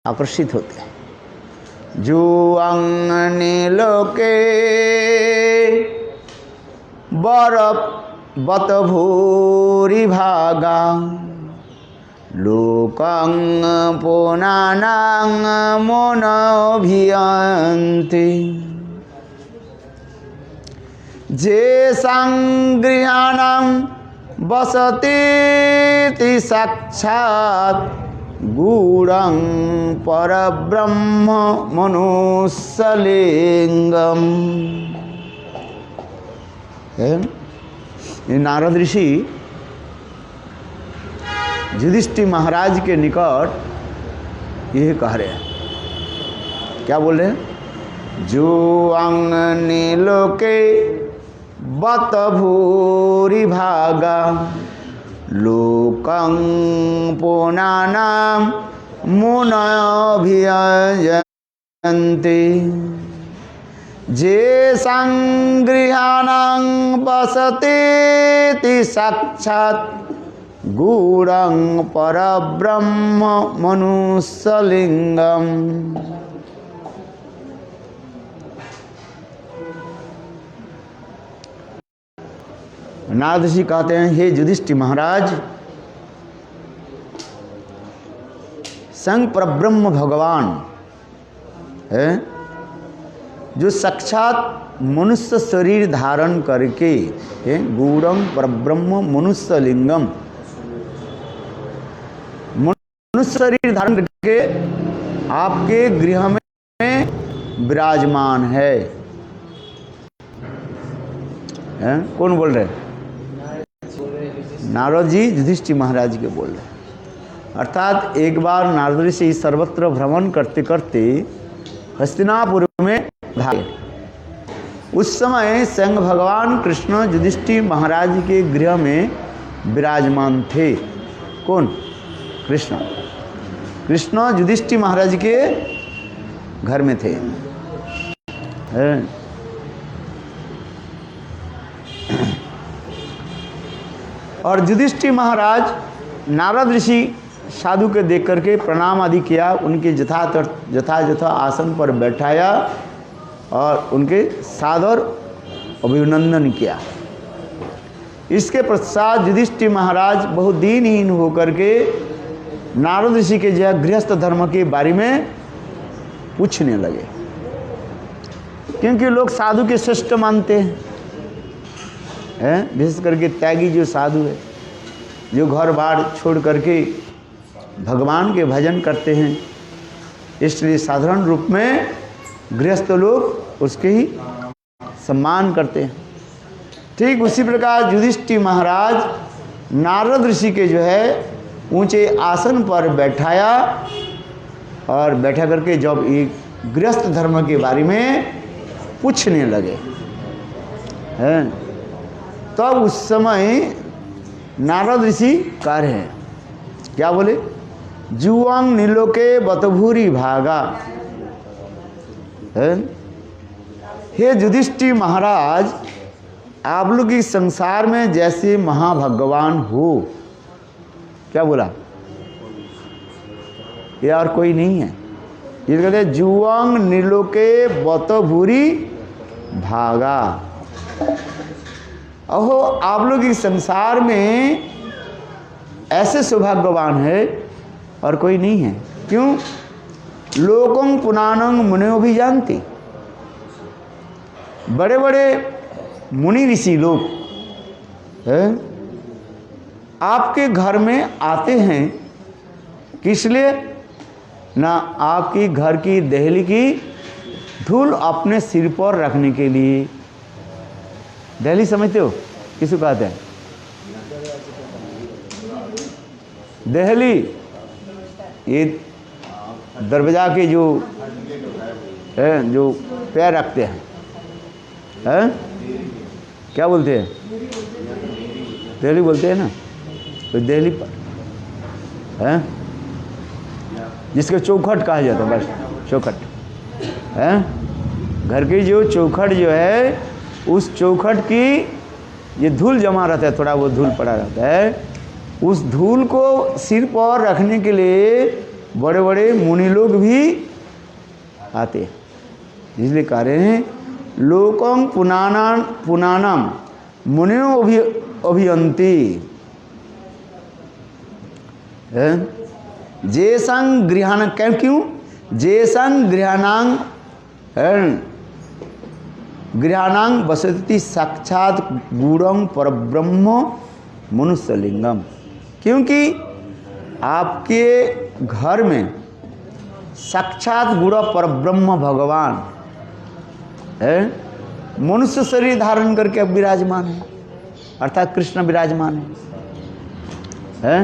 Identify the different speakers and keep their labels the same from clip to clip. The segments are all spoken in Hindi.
Speaker 1: आकर्षित होते हैं। जुआंग नीलोके बरफ बत भूरि भागा लोकं पुनानां मोनभियन्ति जेषां गृहाणां वसतीति साक्षात् गूढं परब्रह्म मनुष्यलिंगम। नारद ऋषि युधिष्ठिर महाराज के निकट यह कह रहे हैं। क्या बोल रहे हैं? जुआंग नीलोके बत भूरि भागा लोकं पुनानां मुनभियन्ति जेषां गृहाणां वसतीति साक्षात् गूढं परब्रह्म मनुष्यलिंगम। नारद जी कहते हैं, हे युधिष्ठिर महाराज, संग परब्रह्म भगवान है जो साक्षात मनुष्य शरीर धारण करके है, गूढ़ं परब्रह्म मनुष्य लिंगम, मनुष्य शरीर धारण करके आपके गृह में विराजमान है। कौन बोल रहे? नारद जी युधिष्ठिर महाराज के बोल रहे। अर्थात एक बार नारद ऋषि सर्वत्र भ्रमण करते करते हस्तिनापुर में भागे। उस समय स्वयं भगवान कृष्ण युधिष्ठिर महाराज के गृह में विराजमान थे। कौन? कृष्ण। कृष्ण युधिष्ठिर महाराज के घर में थे। और युधिष्ठिर महाराज नारद ऋषि साधु के देख करके प्रणाम आदि किया, उनके यथा आसन पर बैठाया और उनके सादर अभिनंदन किया। इसके पश्चात युधिष्ठिर महाराज बहुत दीनहीन होकर के नारद ऋषि के जो गृहस्थ धर्म के बारे में पूछने लगे, क्योंकि लोग साधु के श्रेष्ठ मानते हैं। विशेष करके त्यागी जो साधु है, जो घर बार छोड़ करके भगवान के भजन करते हैं, इसलिए साधारण रूप में गृहस्थ लोग उसके ही सम्मान करते हैं। ठीक उसी प्रकार युधिष्ठिर महाराज नारद ऋषि के जो है ऊंचे आसन पर बैठाया और बैठा करके जब एक गृहस्थ धर्म के बारे में पूछने लगे हैं, तब उस समय नारद ऋषि कह रहे हैं, क्या बोले? जुआंग नीलोके बतभूरि भागा। हे युधिष्ठिर महाराज, आप लोग इस संसार में जैसे महाभगवान हो, क्या बोला? ये और कोई नहीं है। ये कहते जुआंग नीलोके बतभूरि भागा। अहो, आप लोग इस संसार में ऐसे सौभाग्यवान है और कोई नहीं है। क्यों? लोकं पुनानं मुनियो भी जानती। बड़े बड़े मुनि ऋषि लोग हैं आपके घर में आते हैं, किस लिए? ना आपकी घर की देहली की धूल अपने सिर पर रखने के लिए। देहली समझते हो किसको कहते हैं? देहली ये दरवाजा के जो है, जो पैर रखते हैं, क्या बोलते हैं? देहली बोलते हैं ना। तो देहली पर है जिसके चौखट कहा जाता है, बस चौखट है। घर की जो चौखट जो है, उस चौखट की ये धूल जमा रहता है, थोड़ा वो धूल पड़ा रहता है, उस धूल को सिर पर रखने के लिए बड़े बड़े मुनि लोग भी आते हैं। इसलिए कह रहे हैं लोकं पुनानम मुनियो अभियंती जेसंग गृहान, क्यों जेसंग गृहाणांग वसति साक्षात गूढ़ं परब्रह्म मनुष्यलिंगम, क्योंकि आपके घर में साक्षात गूढ़ परब्रह्म भगवान है, मनुष्य शरीर धारण करके अब विराजमान है, अर्थात कृष्ण विराजमान है।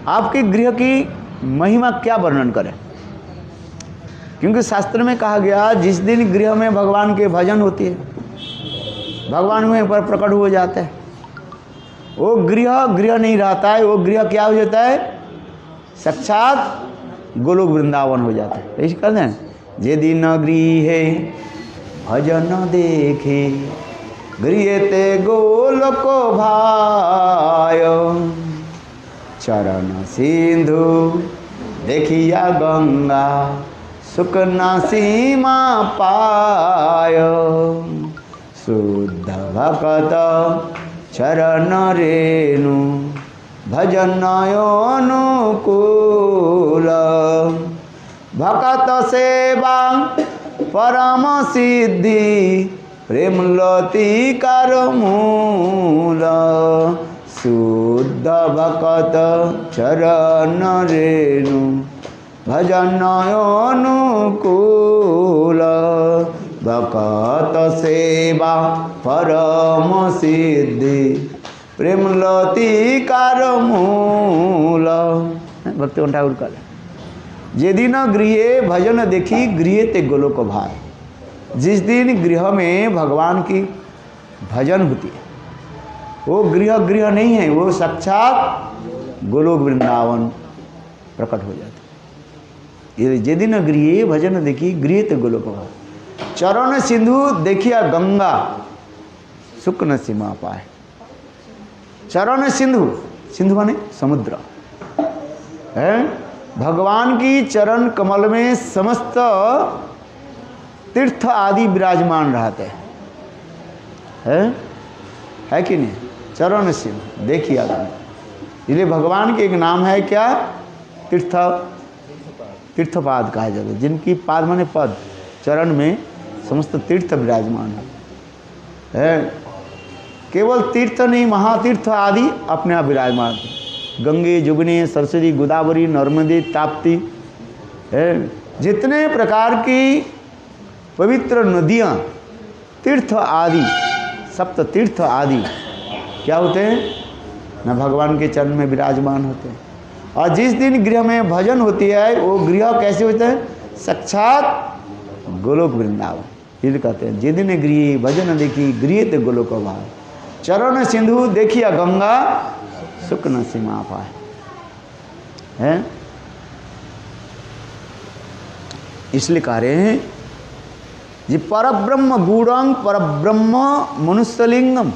Speaker 1: आपके गृह की महिमा क्या वर्णन करें, क्योंकि शास्त्र में कहा गया जिस दिन गृह में भगवान के भजन होती है, भगवान वहीं पर प्रकट हो जाते हैं। वो गृह नहीं रहता है, वो गृह क्या हो जाता है, साक्षात गोलोक वृंदावन हो जाता है। ऐसे कहते हैं जे दिन गृहे भजन देखे गृहते गोलोक भाय, चरण सिंधु देखिया गंगा सुख न सीमा पाय, शुद्ध भक्त चरण रेणु भजन अनुकूल, भक्त सेवा परम सिद्धि प्रेम लती कर मूल, शुद्ध भक्त चरण रेणु भजन अनुकूल, भक्त सेवा परम सिद्धि प्रेम लती कार मूल। भक्ति ठाकुर का जे दिन गृहे भजन देखी गृह ते गोलोक भाय, जिस दिन गृह में भगवान की भजन होती है, वो गृह नहीं है, वो साक्षात गोलोक वृंदावन प्रकट हो जाता है। जे दिन गृह भजन देखी गृह ते गोलोक भाय, चरण सिंधु देखिया गंगा सुख न सीमा पाए। चरण सिंधु, सिंधु माने समुद्र है, भगवान की चरण कमल में समस्त तीर्थ आदि विराजमान रहते है कि नहीं। चरण सिंधु देखिए गंगा, इसलिए भगवान के एक नाम है क्या, तीर्थपाद कहा जाता है, जिनकी पाद माने पद, चरण में समस्त तीर्थ विराजमान है। केवल तीर्थ नहीं, महातीर्थ आदि अपने आप विराजमान है। गंगे जुगनी सरस्वती गोदावरी नर्मदे ताप्ती है, जितने प्रकार की पवित्र नदियाँ तीर्थ आदि, सप्त तीर्थ आदि क्या होते हैं न, भगवान के चरण में विराजमान होते हैं। और जिस दिन गृह में भजन होती है, वो गृह कैसे होता है, साक्षात गोलोक वृंदावन। फिर कहते हैं जे दिन गृह भजन देखी गृह ते गोलोक भाव, चरण सिंधु देखिया गंगा सुख न सीमा पाए है। इसलिए कह रहे हैं जी परब्रह्म गूढ़ं परब्रह्म मनुष्यलिंगम,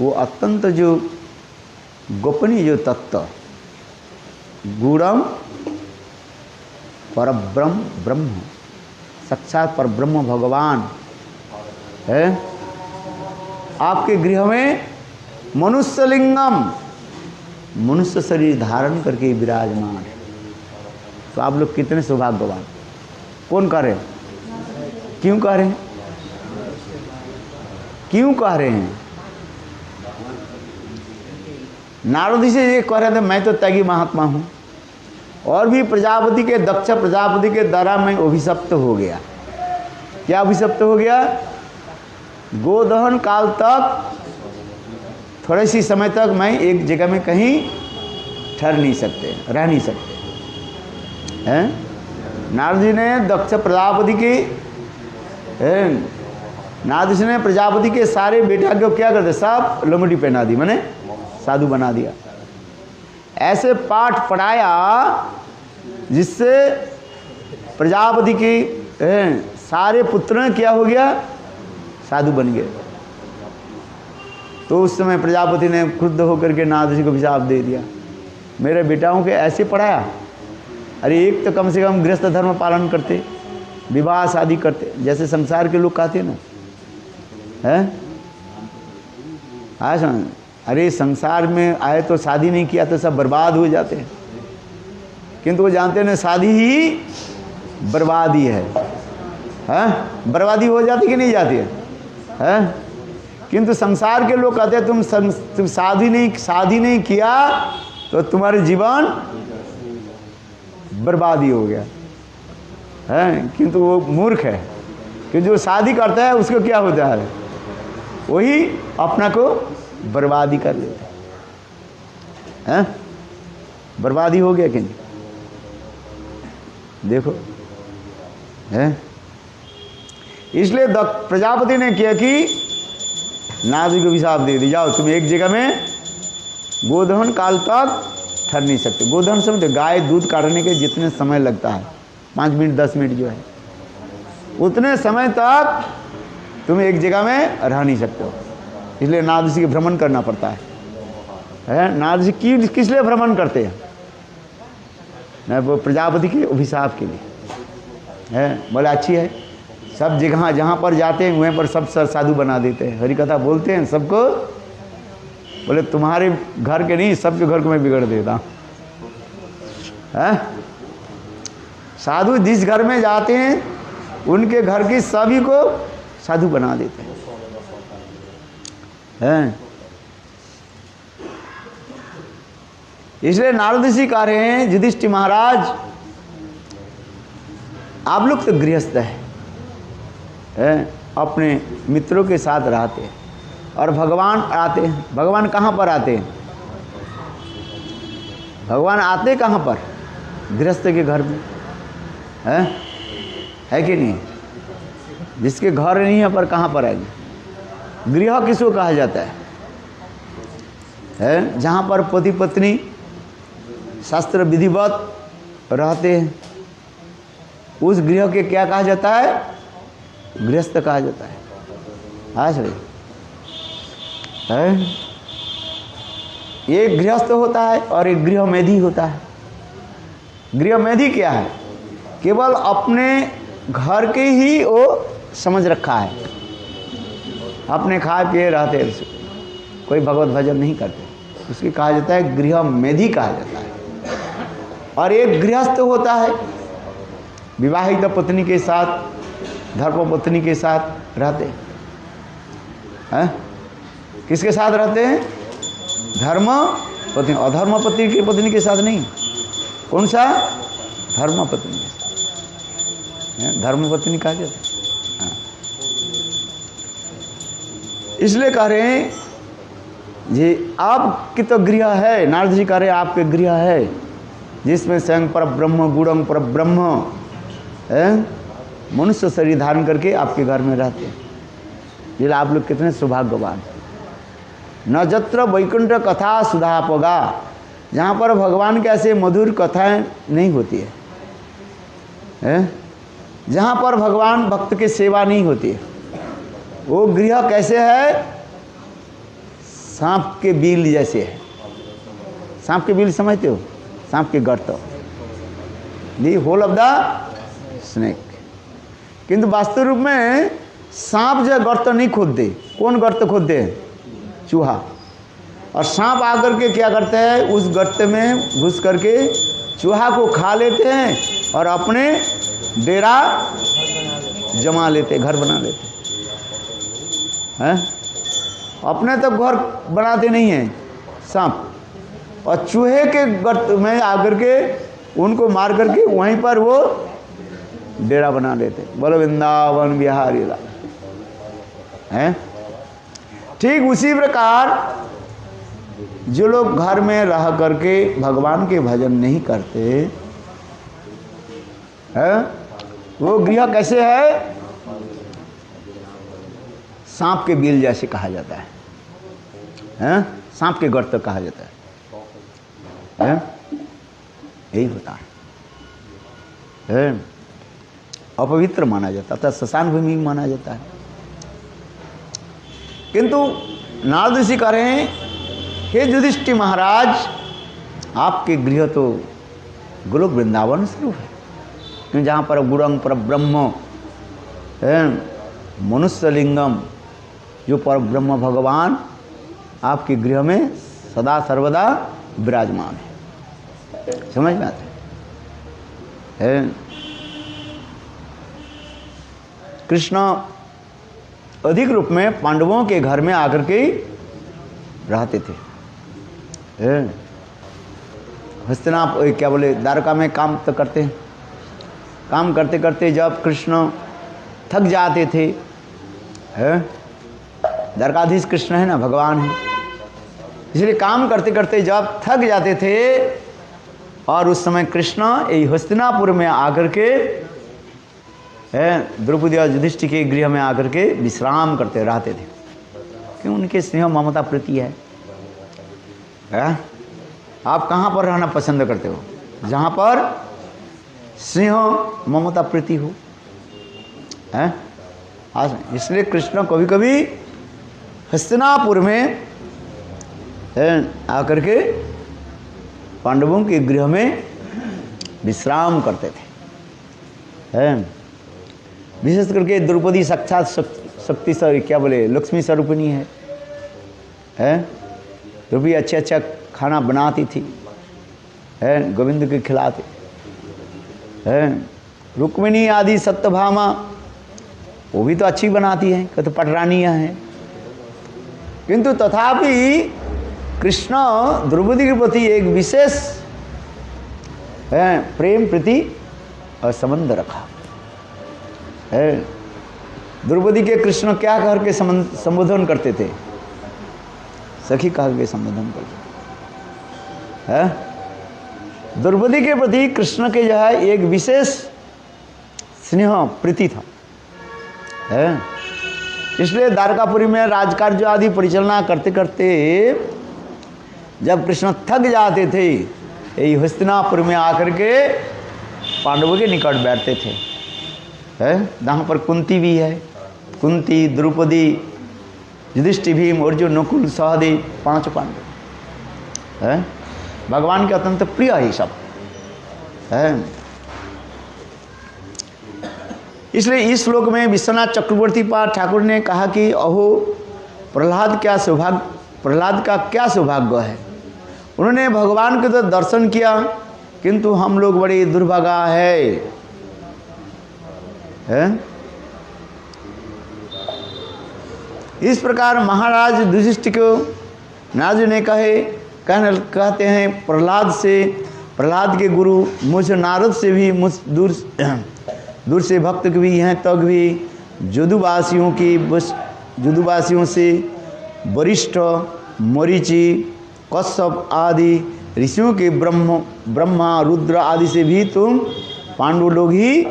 Speaker 1: वो अत्यंत जो गोपनीय जो तत्व गूढ़ं परब्रह्म, ब्रह्म साक्षात परब्रह्म भगवान है, आपके गृह में मनुष्यलिंगम, मनुष्य शरीर धारण करके विराजमान है। तो आप लोग कितने सौभाग्यवान। कौन कह रहे हैं, क्यों कह रहे हैं, क्यों कह रहे हैं। नारद जी से ये कह रहे थे मैं तो त्यागी महात्मा हूँ, और भी प्रजापति के दक्ष प्रजापति के द्वारा मैं अभिशप्त हो गया। क्या अभिशप्त हो गया, गोदहन काल तक थोड़े सी समय तक मैं एक जगह में कहीं ठहर नहीं सकते, रह नहीं सकते हैं। नारद जी ने दक्ष प्रजापति के नारद जी ने प्रजापति के सारे बेटा को क्या करते, सब लंगोटी पहना दी, मैंने साधु बना दिया। ऐसे पाठ पढ़ाया जिससे प्रजापति के सारे पुत्र क्या हो गया, साधु बन गए। तो उस समय प्रजापति ने क्रुद्ध होकर के नारद जी को अभिशाप दे दिया, मेरे बेटाओं के ऐसे पढ़ाया। अरे एक तो कम से कम गृहस्थ धर्म पालन करते, विवाह शादी करते, जैसे संसार के लोग कहते ना हैं। आज अरे संसार में आए तो शादी नहीं किया तो सब बर्बाद हो जाते हैं, किंतु वो जानते हैं शादी ही बर्बादी है। बर्बादी हो जाती कि नहीं जाती है? किंतु संसार के लोग कहते हैं तुम शादी नहीं किया तो तुम्हारे जीवन बर्बादी हो गया है। किंतु वो मूर्ख है कि जो शादी करता है उसको क्या होता है, वही अपना को बर्बादी कर लेता है। बर्बादी हो गया कि नहीं? देखो है। इसलिए प्रजापति ने किया कि नारद जी को अभिशाप दे दी, जाओ तुम एक जगह में गोदहन काल तक ठहर नहीं सकते। गोदहन समझते, गाय दूध काटने के जितने समय लगता है 5 मिनट 10 मिनट जो है, उतने समय तक तुम एक जगह में रह नहीं सकते हो। इसलिए नारद जी के भ्रमण करना पड़ता है। नारद जी किस लिए भ्रमण करते हैं? न वो प्रजापति के अभिशाप के लिए है। बोले अच्छी है, सब जगह जहाँ पर जाते हैं वहीं पर सब साधु बना देते हैं, हरि कथा बोलते हैं सबको। बोले तुम्हारे घर के नहीं, सबके घर को मैं बिगड़ देता है। साधु जिस घर में जाते हैं उनके घर की सभी को साधु बना देते हैं। इसलिए नारद ऋषि कह रहे हैं, युधिष्ठिर महाराज आप लोग तो गृहस्थ है, अपने मित्रों के साथ रहते हैं और भगवान आते हैं। भगवान कहाँ पर आते हैं? भगवान आते कहाँ पर? गृहस्थ के घर में है कि नहीं? जिसके घर नहीं है पर कहाँ पर आएंगे? गृह किसको कहा जाता है? जहाँ पर पति पत्नी शास्त्र विधिवत रहते हैं, उस गृह के क्या कहा जाता है? गृहस्थ कहा जाता है। आज है एक गृहस्थ होता है और एक गृह मेधी होता है। गृह मेधी क्या है? केवल अपने घर के ही वो समझ रखा है, अपने खा पिए रहते हैं, कोई भगवत भजन नहीं करते, उसकी कहा जाता है गृह मेधी कहा जाता है। और एक गृहस्थ होता है विवाहित पत्नी के साथ, धर्म पत्नी के साथ रहते हैं। किसके साथ रहते हैं? धर्म पत्नी। अधर्म पत्नी की पत्नी के साथ नहीं। कौन सा? धर्म पत्नी के साथ, धर्म पत्नी कहा जाता है। इसलिए कह रहे हैं ये आपकी तो गृह है, नारद जी कह रहे हैं आपके गृह है जिसमें स्वयं पर ब्रह्म गुणं पर ब्रह्म मनुष्य शरीर धारण करके आपके घर में रहते हैं। ये आप लोग कितने सौभाग्यवान। न जत्र वैकुंठ कथा सुधापगा, जहाँ पर भगवान के ऐसे मधुर कथाएं नहीं होती है, जहाँ पर भगवान भक्त की सेवा नहीं होती है, वो गृह कैसे है? सांप के बिल जैसे है। सांप के बिल समझते हो? सांप के गर्त, the hole of the snake. किंतु वास्तव रूप में सांप जो गर्त नहीं खोदते। कौन गर्त खोदते हैं? चूहा। और सांप आकर के क्या करते हैं? उस गर्त में घुस करके चूहा को खा लेते हैं और अपने डेरा जमा लेते, घर बना लेते हैं। अपने तो घर बनाते नहीं हैं सांप, और चूहे के गर्त में आकर के उनको मार करके वहीं पर वो डेरा बना लेते। बोलो वृंदावन बिहारी लाल है। ठीक उसी प्रकार जो लोग घर में रह करके भगवान के भजन नहीं करते है, वो गृह कैसे है? सांप के बिल जैसे कहा जाता है, सांप के गर्त कहा जाता है। यही होता है, अपवित्र माना जाता था, श्मशान भूमि माना जाता है। किंतु नारद ऋषि कह रहे हैं, हे युधिष्ठिर महाराज आपके गृह तो गोलोक वृंदावन स्वरूप है, क्यों जहाँ पर गुरंग पर ब्रह्म मनुष्य लिंगम, जो पर ब्रह्म भगवान आपके गृह में सदा सर्वदा विराजमान है। समझ में आते हैं? कृष्ण अधिक रूप में पांडवों के घर में आकर के रहते थे। हस्तिनाप क्या बोले, द्वारका में काम तो करते हैं। काम करते करते जब कृष्ण थक जाते थे, द्वारकाधीश कृष्ण है ना, भगवान है, इसलिए काम करते करते जब थक जाते थे, और उस समय कृष्ण यही हस्तिनापुर में आकर के द्रौपदी और युधिष्ठिर के गृह में आकर के विश्राम करते रहते थे, क्यों उनके स्नेह ममता प्रीति है। आप कहाँ पर रहना पसंद करते हो? जहाँ पर स्नेह ममता प्रीति हो। इसलिए कृष्ण कभी कभी हस्तिनापुर में आकर के पांडवों के गृह में विश्राम करते थे। विशेष करके द्रौपदी साक्षात शक्ति सर क्या बोले लक्ष्मी स्वरूपिणी है। द्रौपदी अच्छा अच्छा खाना बनाती थी, गोविंद के खिलाते। रुक्मिणी आदि सत्यभामा वो भी तो अच्छी बनाती हैं, तो पटरानियाँ हैं, किंतु तथापि कृष्ण द्रौपदी के प्रति एक विशेष प्रेम प्रीति और संबंध रखा है। द्रौपदी के कृष्ण क्या कह के संबोधन करते थे? सखी कह के संबोधन करते हैं। द्रौपदी के प्रति कृष्ण के जो है एक विशेष स्नेह प्रीति था। इसलिए द्वारकापुरी में राजकार्य आदि परिचालना करते करते जब कृष्ण थक जाते थे, यही हस्तिनापुर में आकर के पांडवों के निकट बैठते थे। जहाँ पर कुंती भी है, कुंती, द्रौपदी, युधिष्ठिर, भीम, अर्जुन, नकुल, सहदेव, 5 पांडव भगवान के अत्यंत प्रिय है सब। इसलिए इस श्लोक में विश्वनाथ चक्रवर्ती पाद ठाकुर ने कहा कि अहो प्रहलाद का क्या सौभाग्य है। उन्होंने भगवान के तो दर्शन किया, किंतु हम लोग बड़े दुर्भागा है। इस प्रकार महाराज युधिष्ठिर को नारद ने कहते हैं प्रहलाद के गुरु मुझ नारद से भी मुझ दूर से भक्त भी हैं, तक भी जदुवासियों से वरिष्ठ मरीचि, कश्यप आदि ऋषियों के ब्रह्मा, रुद्र आदि से भी तुम पांडव लोग ही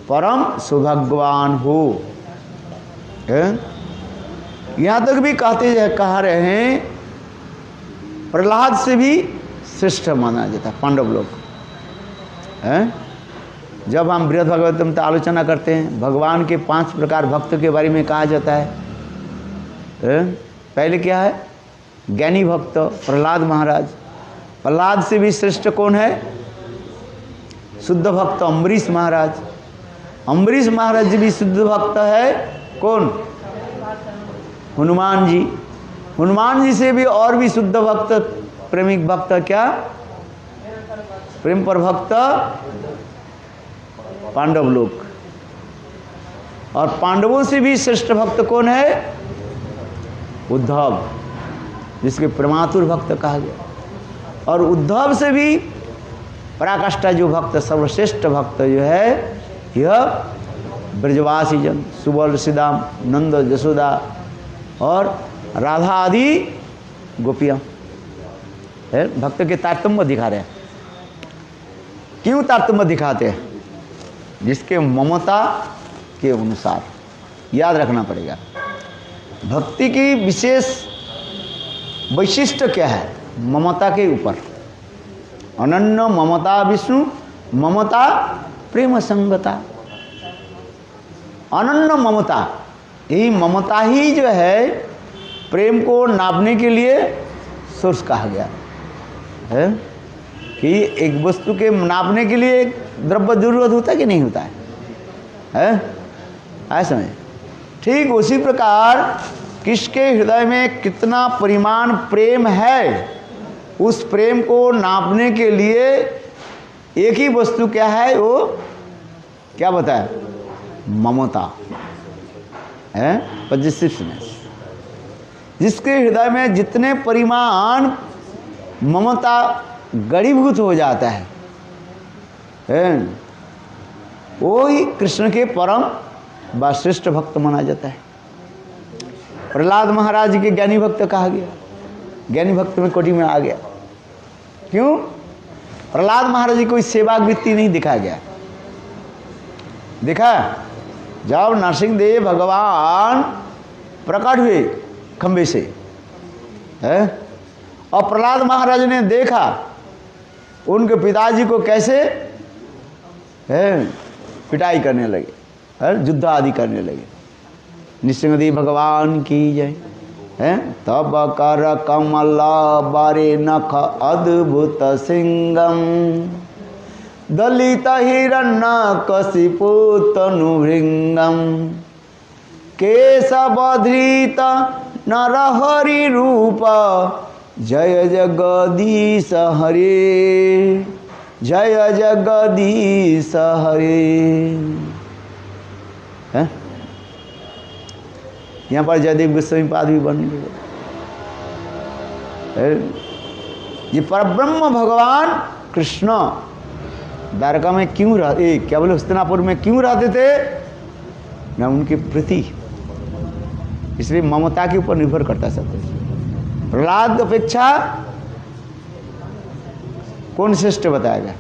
Speaker 1: परम सौभाग्यवान हो। यहाँ तक भी कह रहे हैं प्रहलाद से भी श्रेष्ठ माना जाता है पांडव लोग। जब हम बृहद भागवतम तो आलोचना करते हैं, भगवान के 5 प्रकार भक्त के बारे में कहा जाता है। पहले क्या है? ज्ञानी भक्त प्रहलाद महाराज। प्रहलाद से भी श्रेष्ठ कौन है? शुद्ध भक्त अम्बरीश महाराज। अम्बरीश महाराज जी भी शुद्ध भक्त है। कौन? हनुमान जी। हनुमान जी से भी और भी शुद्ध भक्त, प्रेमिक भक्त क्या? प्रेम पर भक्त पांडव लोग। और पांडवों से भी श्रेष्ठ भक्त कौन है? उद्धव, जिसके प्रेमातुर भक्त कहा गया। और उद्धव से भी पराकाष्ठा जो भक्त, सर्वश्रेष्ठ भक्त जो है, यह ब्रजवासी जन, सुबल, सीदाम, नंद, यशोदा और राधा आदि गोपियाँ है। भक्त के तारतम्य दिखा रहे हैं। क्यों तारतम्य दिखाते हैं? जिसके ममता के अनुसार। याद रखना पड़ेगा। भक्ति की विशेष वैशिष्ट क्या है? ममता के ऊपर। अनन्य ममता विष्णु ममता प्रेम संगता। अनन्य ममता, यही ममता ही जो है प्रेम को नापने के लिए सोर्स कहा गया है। कि एक वस्तु के नापने के लिए द्रव्य जरूरत होता है कि नहीं होता है? आए समझ? ठीक उसी प्रकार किसके हृदय में कितना परिमाण प्रेम है, उस प्रेम को नापने के लिए एक ही वस्तु क्या है, वो क्या बताया? ममता है, पॉजिटिवनेस। जिसके हृदय में जितने परिमाण ममता गढ़ीभूत हो जाता है, वो ही कृष्ण के परम व श्रेष्ठ भक्त माना जाता है। प्रहलाद महाराज के ज्ञानी भक्त कहा गया, ज्ञानी भक्त में कोटि में आ गया। क्यों? प्रहलाद महाराज जी कोई सेवा वृत्ति नहीं दिखाया गया। देखा जब नरसिंहदेव भगवान प्रकट हुए खंबे से है, और प्रहलाद महाराज ने देखा उनके पिताजी को कैसे है पिटाई करने लगे, है युद्ध आदि करने लगे। नृसिंहदेव भगवान की जय है। तब कर कमल बारे नख अद्भुत सिंगम दलित हिरण्य कशिपु तनुभृंगम केशवधृत नरहरि रूप जय जगदीश हरे, जय जगदीश हरे। है यहाँ पर जयदेव गोस्वामी पाद भी बन गए। ये परब्रह्म भगवान कृष्ण द्वारका में क्यों रहते, क्या बोले हस्तिनापुर में क्यों रहते थे? ना उनके प्रति, इसलिए ममता के ऊपर निर्भर करता है सब कुछ। प्रहलाद अपेक्षा कौन श्रेष्ठ बताया गया?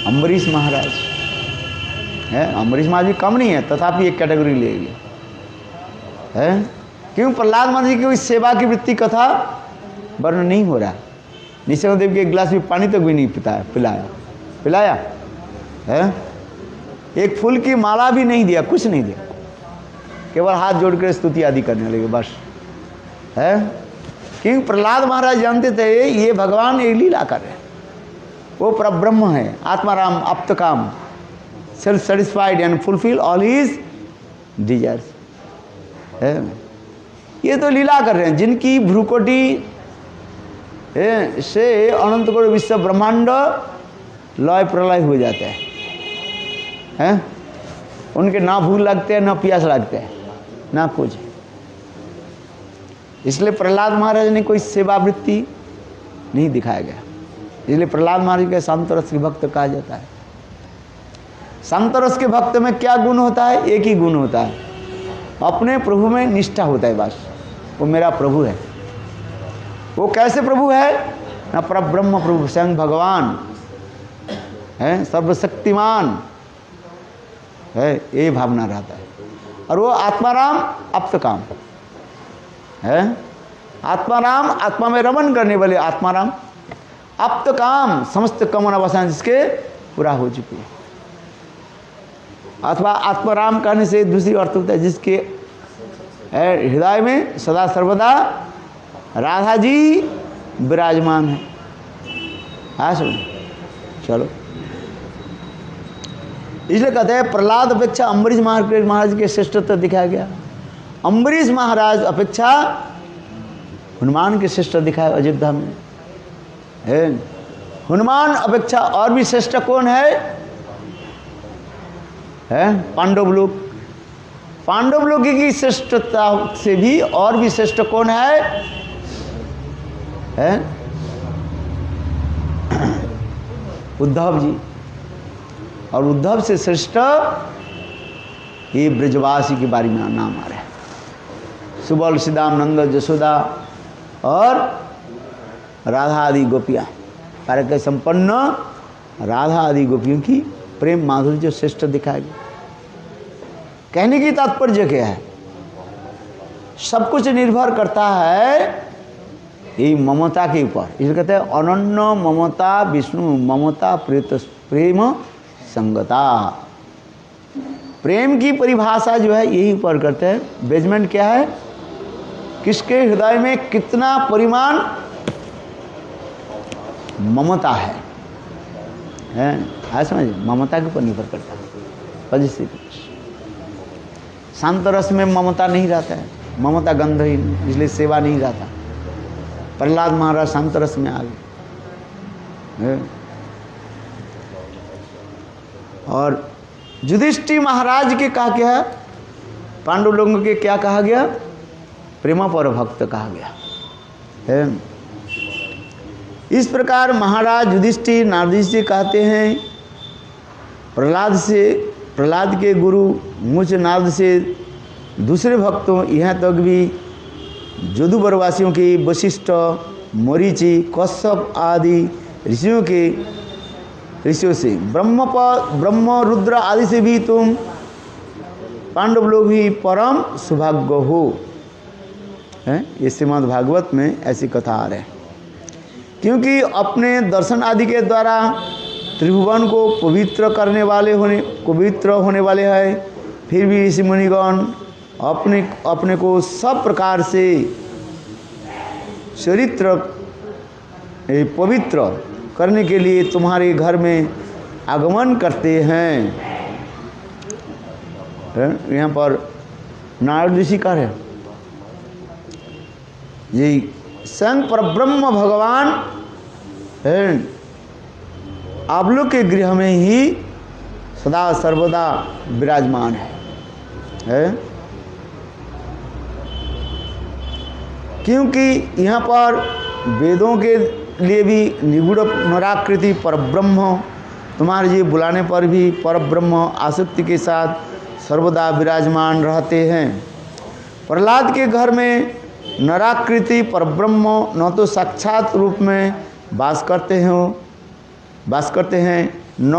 Speaker 1: अम्बरीश महाराज है। अम्बरीश महाराज भी कम नहीं है, तथापि एक कैटेगरी ले लिया है। क्यों? प्रहलाद महाराज की कोई सेवा की वृत्ति कथा वर्णन नहीं हो रहा। नृसिंहदेव के एक गिलास में पानी तक भी नहीं पिलाया है। एक फूल की माला भी नहीं दिया, कुछ नहीं दिया, केवल हाथ जोड़कर स्तुति आदि करने लगे बस है। क्योंकि प्रहलाद महाराज जानते थे ये भगवान एक लीला कर रहे हैं, वो परब्रह्म है, आत्माराम, आप्तकाम, self satisfied and fulfill all his desires है। ये तो लीला कर रहे हैं, जिनकी भ्रुकोटि से अनंत करोड़ विश्व ब्रह्मांड लय प्रलय हो जाता है। उनके ना भूख लगते हैं, ना प्यास लगते हैं, ना कुछ। इसलिए प्रहलाद महाराज ने कोई सेवा वृत्ति नहीं दिखाया गया। इसलिए प्रहलाद महाराज के शांत रस के भक्त कहा जाता है। शांत रस के भक्त में क्या गुण होता है? एक ही गुण होता है, अपने प्रभु में निष्ठा होता है बस। वो मेरा प्रभु है। वो कैसे प्रभु है? ना परब्रह्म प्रभु, स्वयं भगवान है, सर्वशक्तिमान है, ये भावना रहता है। और वो आत्माराम आप्तकाम है। आत्माराम, आत्मा में रमन करने वाले आत्माराम, आप्तकाम समस्त कामना वासना जिसके पूरा हो चुकी है। अथवा आत्माराम कहने से दूसरी अर्थ होता है जिसके हृदय में सदा सर्वदा राधा जी विराजमान है। हाँ सुनो, चलो। इसलिए कहते हैं प्रहलाद अपेक्षा अम्बरीश महाराज के श्रेष्ठत्व दिखाया गया। अम्बरीश महाराज अपेक्षा हनुमान के श्रेष्ठ दिखाया अयोध्या में है। हनुमान अपेक्षा और भी श्रेष्ठ कौन है? पांडव लोग। पांडव लोग की श्रेष्ठता से भी और भी श्रेष्ठ कौन है? उद्धव जी। और उद्धव से श्रेष्ठ ये ब्रजवासी के बारे में नाम आ रहा है। सुबल, सीदाम, नंद, जसोदा और राधा आदि गोपियाँ, कार्य के संपन्न राधा आदि गोपियों की प्रेम माधुर्य जो श्रेष्ठ दिखाया गया। कहने की तात्पर्य क्या है? सब कुछ निर्भर करता है ये ममता के ऊपर। इसलिए कहते हैं अनन्य ममता विष्णु ममता प्रेम संगता। प्रेम की परिभाषा जो है यही ऊपर करते हैं। बेजमेंट क्या है? किसके हृदय में कितना परिमाण ममता है, है। आज समझिए, ममता के ऊपर निर्भर करता है। पॉजिटिव शांत रस में ममता नहीं रहता है, ममता गंधहीन, इसलिए सेवा नहीं रहता। प्रहलाद महाराज शांत रस में आ गए। और युधिष्ठिर महाराज के कहा गया, पांडव लोगों के क्या कहा गया? प्रेम पर भक्त कहा गया है। इस प्रकार महाराज युधिष्ठिर नारद जी कहते हैं प्रहलाद के गुरु मुझ नारद से दूसरे भक्तों, यहाँ तक भी जदुवरवासियों की वशिष्ठ, मरीचि, कश्यप आदि ऋषियों से, ब्रह्म रुद्र आदि से भी तुम पांडव लोग ही परम सौभाग्य हो। है, ये श्रीमद् भागवत में ऐसी कथा आ रही है। क्योंकि अपने दर्शन आदि के द्वारा त्रिभुवन को पवित्र होने वाले हैं, फिर भी ऋषि मुनिगण अपने को सब प्रकार से चरित्र पवित्र करने के लिए तुम्हारे घर में आगमन करते हैं। यहाँ पर नारद ऋषि कह रहे हैं, यही स्वयं परब्रह्म भगवान आप लोग के गृह में ही सदा सर्वदा विराजमान है। क्योंकि यहाँ पर वेदों के लिए भी निगूढ़ नराकृति परब्रह्म, तुम्हारे जी बुलाने पर भी परब्रह्म आसक्ति के साथ सर्वदा विराजमान रहते हैं। प्रहलाद के घर में नराकृति परब्रह्म न तो साक्षात रूप में वास करते हैं न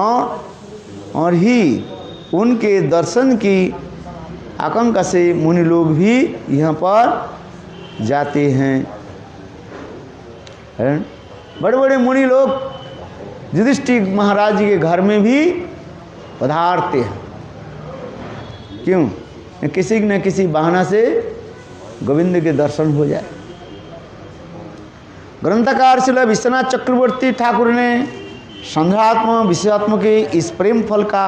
Speaker 1: और ही उनके दर्शन की आकांक्षा से मुनि लोग भी यहाँ पर जाते हैं। बड़े बड़े मुनि लोग युधिष्ठिर महाराज जी के घर में भी पधारते हैं। क्यों? किसी न किसी बहाना से गोविंद के दर्शन हो जाए। ग्रंथकार श्री विश्वनाथ चक्रवर्ती ठाकुर ने संध्यात्म विषयात्म के इस प्रेम फल का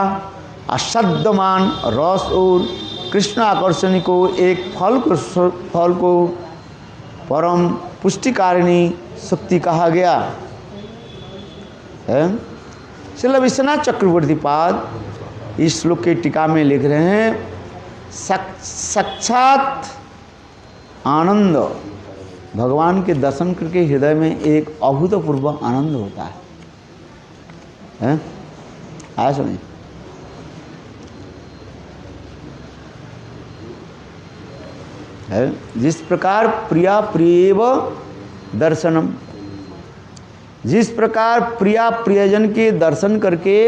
Speaker 1: असाध्यमान रस और कृष्ण आकर्षण को एक फल को परम पुष्टिकारिणी शक्ति कहा गया है। श्री विश्वनाथ चक्रवर्ती पाद इस श्लोक के टीका में लिख रहे हैं, साक्षात आनंद भगवान के दर्शन करके हृदय में एक अभूतपूर्व आनंद होता है। आया समझ? है जिस प्रकार प्रिया प्रियव दर्शनम, जिस प्रकार प्रिया प्रियजन के दर्शन करके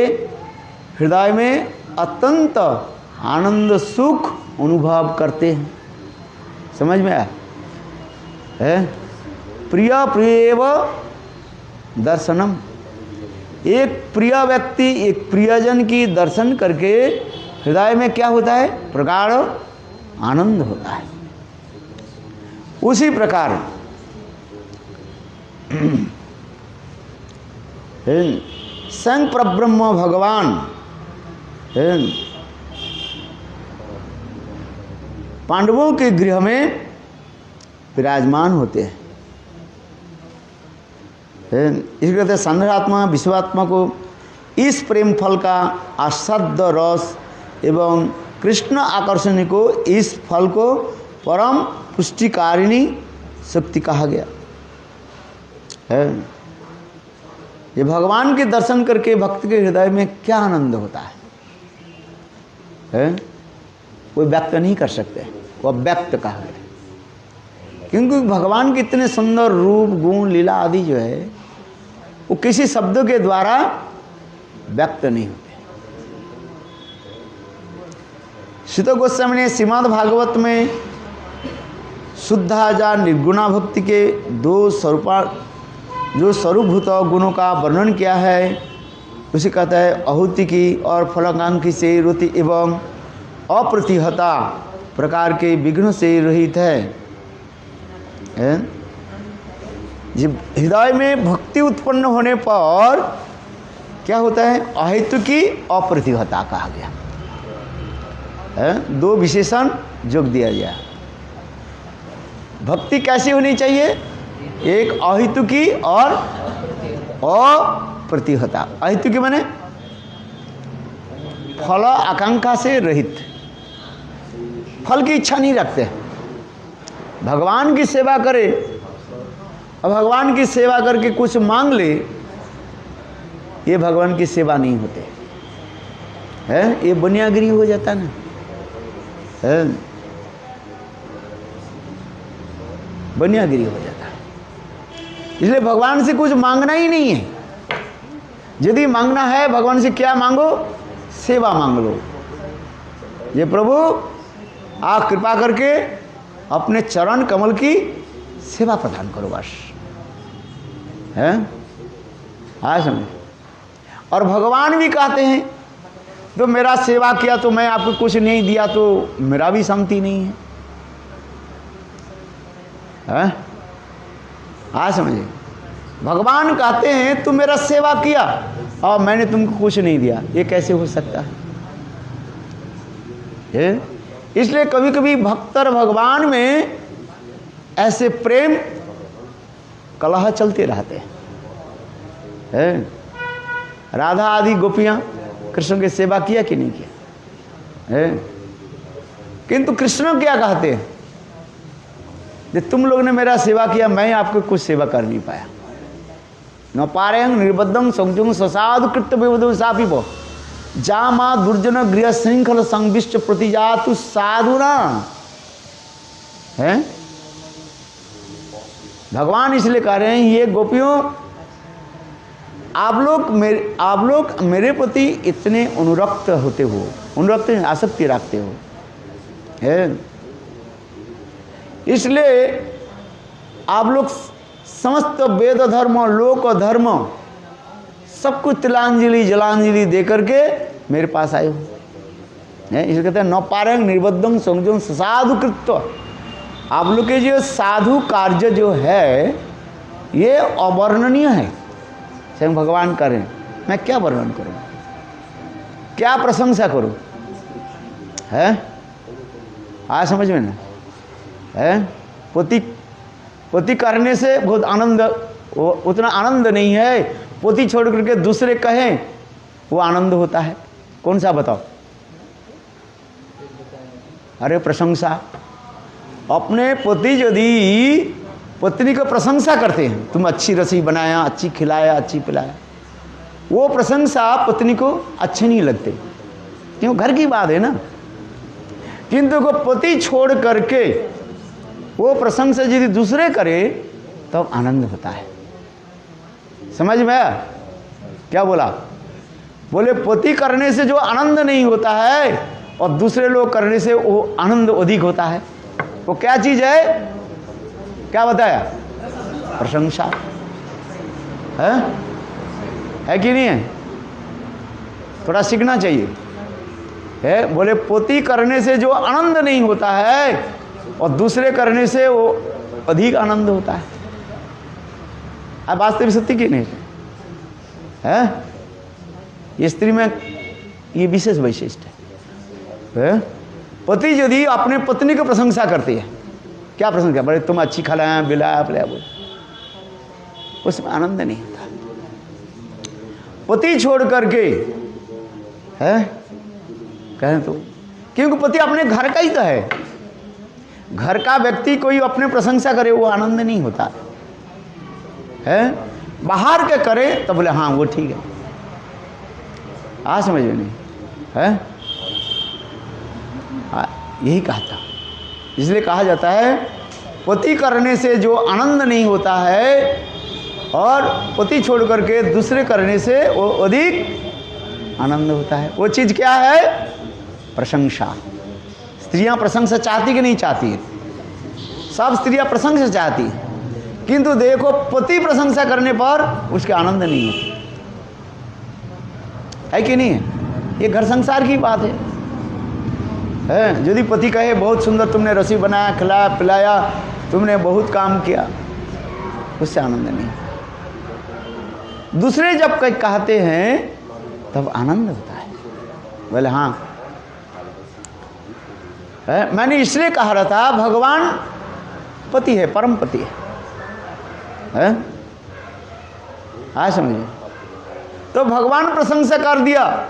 Speaker 1: हृदय में अत्यंत आनंद सुख अनुभव करते हैं। समझ में आया? है प्रिया प्रियव दर्शनम, एक प्रिय व्यक्ति एक प्रियजन की दर्शन करके हृदय में क्या होता है? प्रगाढ़ आनंद होता है। उसी प्रकार स्वयं परब्रह्म भगवान पांडवों के गृह में विराजमान होते हैं। इसलिए कहते हैं संध्यात्मा विश्वात्मा को इस प्रेम फल का असाध्य रस एवं कृष्ण आकर्षण को इस फल को परम पुष्टिकारिणी शक्ति कहा गया है। ये भगवान के दर्शन करके भक्त के हृदय में क्या आनंद होता है कोई व्यक्त नहीं कर सकते, वो व्यक्त कहा गया। क्योंकि भगवान के इतने सुंदर रूप गुण लीला आदि जो है वो किसी शब्दों के द्वारा व्यक्त नहीं होते। श्रीत गोस्वामी ने श्रीमद् भागवत में शुद्धा या निर्गुणा भक्ति के दो स्वरूपभूत गुणों का वर्णन किया है। उसे कहता है आहुति की और फलाकांक्षी से रुति एवं अप्रतिहता प्रकार के विघ्न से रहित है। जब हृदय में भक्ति उत्पन्न होने पर क्या होता है? अहेतु की अप्रतिहता कहा गया है। दो विशेषण जोड़ दिया गया। भक्ति कैसी होनी चाहिए? एक अहेतु की और अप्रतिहता। अहेतु की माने फल आकांक्षा से रहित, फल की इच्छा नहीं रखते। भगवान की सेवा करे और भगवान की सेवा करके कुछ मांग ले, ये भगवान की सेवा नहीं होते है, ये बुनियागिरी हो जाता ना है, बुनियागिरी हो जाता। इसलिए भगवान से कुछ मांगना ही नहीं है। यदि मांगना है भगवान से, क्या मांगो? सेवा मांग लो। ये प्रभु आप कृपा करके अपने चरण कमल की सेवा प्रदान करो, बस है। हाँ समझे। और भगवान भी कहते हैं तो मेरा सेवा किया तो मैं आपको कुछ नहीं दिया तो मेरा भी शांति नहीं है। हाँ समझे। भगवान कहते हैं तुम मेरा सेवा किया और मैंने तुमको कुछ नहीं दिया, ये कैसे हो सकता है? इसलिए कभी कभी भक्त और भगवान में ऐसे प्रेम कलह चलते रहते हैं। राधा आदि गोपियां कृष्ण की सेवा किया कि नहीं किया है? किंतु कृष्ण क्या कहते हैं? तुम लोग ने मेरा सेवा किया, मैं आपको कुछ सेवा कर नहीं पाया। न पारें निर्बद्धं संजुं ससाधु कृत्य विवधु सापिबो जामा दुर्जन गृह श्रृंखल संविष्ट प्रतिजातु साधुना है। भगवान इसलिए कह रहे हैं, ये गोपियों आप लोग मेरे प्रति इतने अनुरक्त होते हो, अनुरक्त आसक्ति रखते हो है, इसलिए आप लोग समस्त वेद धर्म लोक धर्म सब कुछ तिलांजलि जलांजलि दे करके मेरे पास आए हो है। इसे कहते हैं न पारंग निर्बद्धं संजों साधु कृत्य। आप लोग के जो साधु कार्य जो है ये अवर्णनीय है। स्वयं भगवान करें, मैं क्या वर्णन करूं, क्या प्रशंसा करूं है? आज समझ में ना है। पोती करने से बहुत आनंद, उतना आनंद नहीं है। पोती छोड़ करके दूसरे कहें वो आनंद होता है। कौन सा बताओ? अरे प्रशंसा। अपने पति यदि पत्नी को प्रशंसा करते हैं, तुम अच्छी रसोई बनाया, अच्छी खिलाया, अच्छी पिलाया, वो प्रशंसा पत्नी को अच्छी नहीं लगती, क्यों? घर की बात है ना। किंतु को पति छोड़ करके वो प्रशंसा यदि दूसरे करे तब आनंद होता है। समझ में आया? क्या बोला? बोले पति करने से जो आनंद नहीं होता है और दूसरे लोग करने से वो आनंद अधिक होता है। वो क्या चीज है? क्या बताया? प्रशंसा है कि नहीं है? थोड़ा सीखना चाहिए है। बोले पोती करने से जो आनंद नहीं होता है और दूसरे करने से वो अधिक आनंद होता है। अब वास्तविक सत्य की नहीं है? स्त्री में ये विशेष वैशिष्ट है। पति यदि अपने पत्नी की प्रशंसा करती है, क्या प्रशंसा? बड़े तुम अच्छी खिलाया बिलाया पिलाया, बोले उसमें आनंद नहीं होता। पति छोड़ करके है कहें तो, क्योंकि पति अपने घर का ही तो है। घर का व्यक्ति कोई अपने प्रशंसा करे वो आनंद नहीं होता है। बाहर के करे तो बोले हाँ वो ठीक है। समझ में नहीं है? यही कहा था। इसलिए कहा जाता है पति करने से जो आनंद नहीं होता है और पति छोड़ करके दूसरे करने से वो अधिक आनंद होता है। वो चीज क्या है? प्रशंसा। स्त्रियां प्रशंसा चाहती कि नहीं चाहती? सब स्त्रियां प्रशंसा चाहती, किंतु देखो पति प्रशंसा करने पर उसके आनंद नहीं है कि नहीं है? ये घर संसार की बात है। यदि पति कहे बहुत सुंदर तुमने रसोई बनाया, खिलाया पिलाया, तुमने बहुत काम किया, उससे आनंद नहीं। दूसरे जब कहते हैं तब आनंद होता है। बोले हाँ, मैंने इसलिए कहा रहा था भगवान पति है, परम पति है? हाँ समझिए। तो भगवान प्रशंसा कर दिया,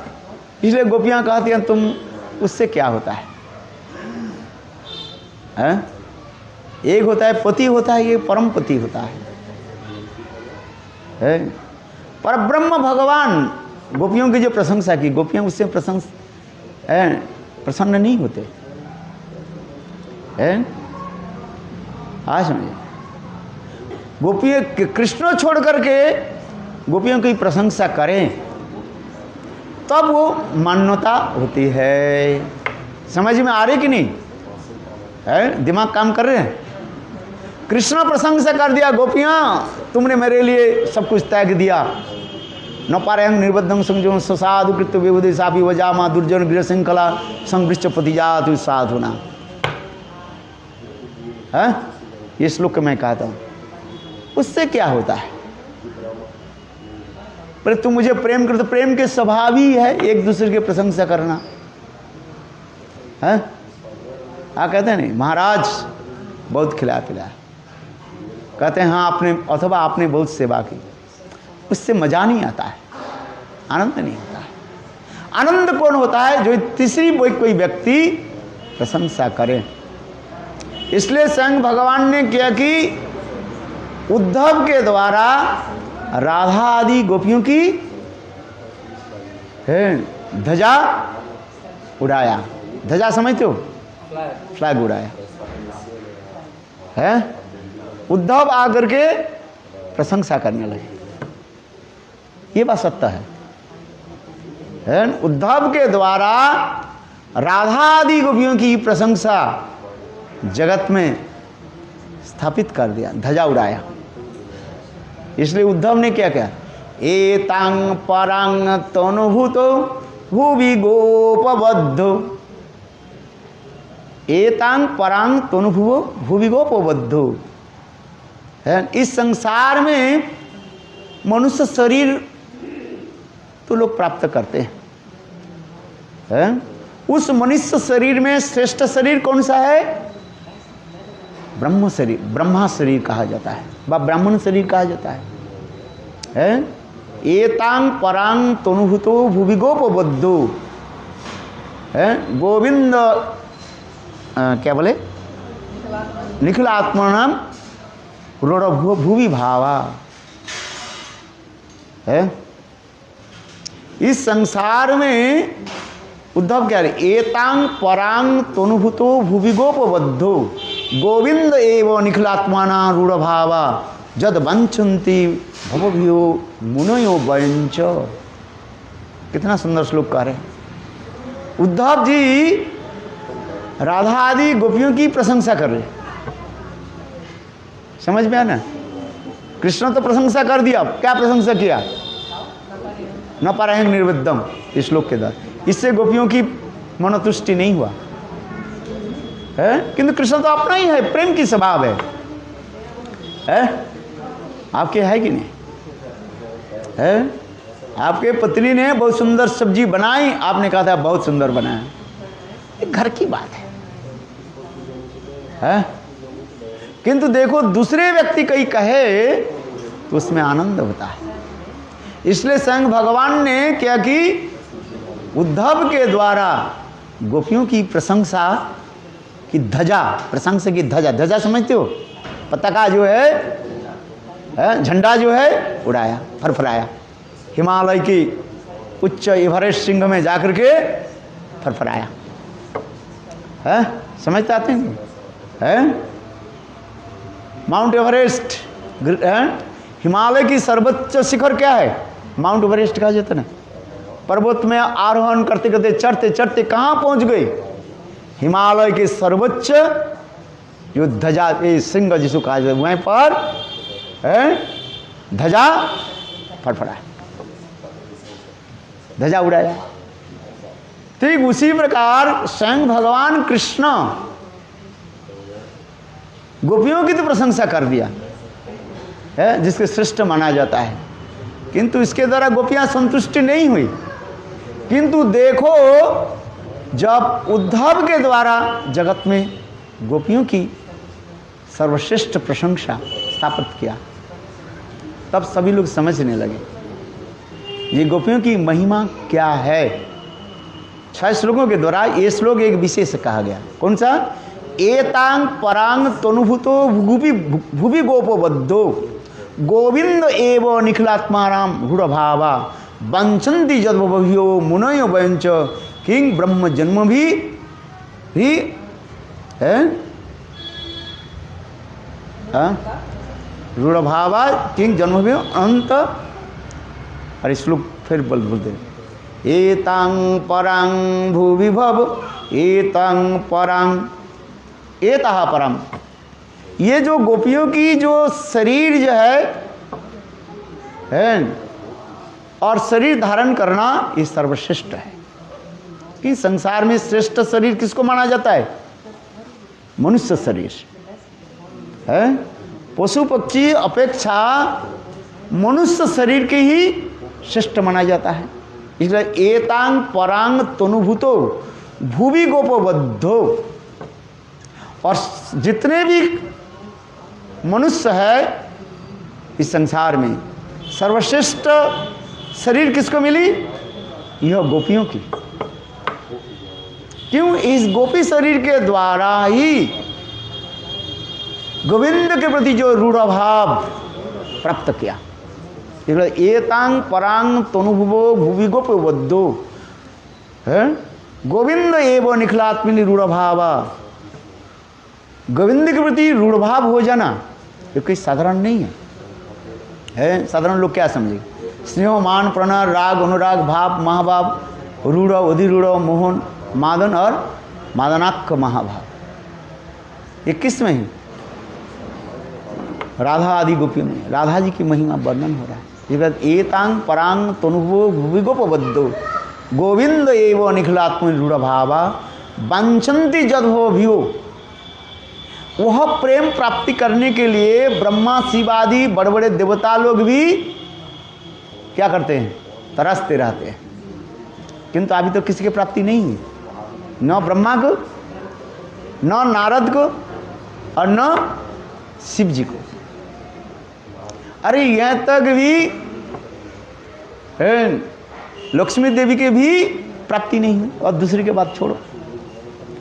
Speaker 1: इसलिए गोपियां कहती हैं तुम उससे क्या होता है? एक होता है पति होता है, ये परम पति होता है। पर ब्रह्म भगवान गोपियों की जो प्रशंसा की, गोपियां उससे प्रसन्न नहीं होते। आज समझिए, गोपियां कृष्ण छोड़ करके गोपियों की प्रशंसा करें तब वो मान्यता होती है। समझ में आ रही कि नहीं? है, दिमाग काम कर रहे हैं? कृष्ण प्रशंसा कर दिया, गोपियां तुमने मेरे लिए सब कुछ त्याग दिया। न पारयं निर्बद्धं संजो साधु कृत्य विबुधि सापि वजामा दुर्जन गृह श्रृंखला संवृष्ट पतिजातु साधुना। है, ये श्लोक मैं कहता हूं। उससे क्या होता है? पर तुम मुझे प्रेम कर, तो प्रेम के स्वभाव ही है एक दूसरे की प्रशंसा करना। है, कहते हैं नहीं महाराज बहुत खिलाया पिलाया, कहते हैं हाँ आपने, अथवा आपने बहुत सेवा की, उससे मजा नहीं आता है, आनंद नहीं होता है। आनंद कौन होता है? जो तीसरी कोई व्यक्ति प्रशंसा करे। इसलिए स्वयं भगवान ने किया कि उद्धव के द्वारा राधा आदि गोपियों की ध्वजा उड़ाया। ध्वजा समझते हो? फ्लैग उड़ाया है। उद्धव आकर के प्रशंसा करने लगे, ये बात सत्य है। उद्धव के द्वारा राधा आदि गोपियों की प्रशंसा जगत में स्थापित कर दिया, ध्वजा उड़ाया। इसलिए उद्धव ने क्या किया? एतांग परांग तनुभूतो भुवि गोपबद्धो, एतांग परांग तनुभुवो भुवि गोपबद्धो। इस संसार में मनुष्य शरीर तो लोग प्राप्त करते हैं। उस मनुष्य शरीर में श्रेष्ठ शरीर कौन सा है? ब्रह्म शरीर, ब्रह्मा शरीर कहा जाता है, व ब्राह्मण शरीर कहा जाता है। एतांग परांग तनुभूतो भुवि गोपबद्धो। गोविंद क्या बोले? निखिलात्मनाम रूढ़ भुवि भावा। है, इस संसार में उद्धव क्या रहे? एतांग परांग तनुभूतो भुवि गोपबद्धो गोविंद एवं निखिलात्माना रूढ़ भावा जद वंचन्ति भवभ्यो मुनयो वंच। कितना सुंदर श्लोक कह रहे हैं। उद्धव जी राधा आदि गोपियों की प्रशंसा कर रहे, समझ में आया ना? कृष्ण तो प्रशंसा कर दिया, क्या प्रशंसा किया? न पारयं निर्विद्धम, इस श्लोक के द्वारा। इससे गोपियों की मनोतुष्टि नहीं हुआ है, किंतु कृष्ण तो अपना ही है, प्रेम की स्वभाव है? आपके है कि नहीं है? आपके पत्नी ने बहुत सुंदर सब्जी बनाई, आपने कहा था बहुत सुंदर बनाया, ये घर की बात है? किंतु देखो दूसरे व्यक्ति कहीं कहे तो उसमें आनंद होता है। इसलिए स्वयं भगवान ने क्या कि उद्धव के द्वारा गोपियों की प्रशंसा की ध्वजा, प्रशंसा की ध्वजा, ध्वजा समझते हो? पताका जो है, झंडा जो है उड़ाया, फरफराया। हिमालय की उच्च एवरेस्ट श्रृंग में जाकर के फरफराया। है, समझते आते हैं? माउंट एवरेस्ट, हिमालय की सर्वोच्च शिखर क्या है? माउंट एवरेस्ट कहा जाता है। पर्वत में आरोहण करते करते चढ़ते चढ़ते कहाँ पहुंच गए? हिमालय के सर्वोच्च जो ध्वजा, श्रृंग जिसको कहा जाता है, वहीं पर ध्वजा फड़फड़ा, ध्वजा उड़ाया। ठीक उसी प्रकार स्वयं भगवान कृष्ण गोपियों की तो प्रशंसा कर दिया है, जिसके श्रेष्ठ माना जाता है, किंतु इसके द्वारा गोपियां संतुष्टि नहीं हुई। किंतु देखो जब उद्धव के द्वारा जगत में गोपियों की सर्वश्रेष्ठ प्रशंसा स्थापित किया, तब सभी लोग समझने लगे ये गोपियों की महिमा क्या है। 6 श्लोकों के द्वारा ये श्लोक एक विशेष कहा गया। कौन सा? एतांग परांग तनुभूतो भुवि गोपबद्धो गोविंद एव निखिलात्माराम रूढ़भावा वंचन्ति जद्भ्यो मुनयो वयंच किंग ब्रह्म जन्म भी है रूढ़भावा किंग जन्म भी अंत। अरे श्लोक फिर बोलते एतांग परांग भुवि भव एतांग परांग एतः परम। ये जो गोपियों की जो शरीर जो है और शरीर धारण करना ये सर्वश्रेष्ठ है। कि संसार में श्रेष्ठ शरीर किसको माना जाता है? मनुष्य शरीर है। पशु पक्षी अपेक्षा मनुष्य शरीर के ही श्रेष्ठ माना जाता है। इसलिए एतांग परांग तनुभूतो भुवि गोपबद्धो, और जितने भी मनुष्य है इस संसार में सर्वश्रेष्ठ शरीर किसको मिली? यह गोपियों की। क्यों? इस गोपी शरीर के द्वारा ही गोविंद के प्रति जो रूढ़ भाव प्राप्त किया। एतांग परांग तनुभुवो भुवि गोपबद्धो है गोविंद एव निखिलात्मनि रूढ़ भावा। गोविंद के प्रति रूढ़ भाव हो जाना ये कोई साधारण नहीं है। साधारण लोग क्या समझे? स्नेह मान प्रणय राग अनुराग भाव महाभाव रूढ़ अधिरूढ़ मोहन मादन और मादनाक्ष महाभाव, ये किस में है? राधा आदि गोपियों में राधा जी की महिमा वर्णन हो रहा है। एतांग परांग तनुभो भुवि गोपबद्धो गोविंद एव निखिलात्मनि रूढ़ भावा वंचन्ति जद्भ्यो। वह प्रेम प्राप्ति करने के लिए ब्रह्मा शिव आदि बड़े बड़े देवता लोग भी क्या करते हैं? तरसते रहते हैं। किंतु अभी तो किसी की प्राप्ति नहीं है, न ब्रह्मा को, न नारद को और न शिव जी को। अरे यहाँ तक भी लक्ष्मी देवी के भी प्राप्ति नहीं हुई। और दूसरी की बात छोड़ो,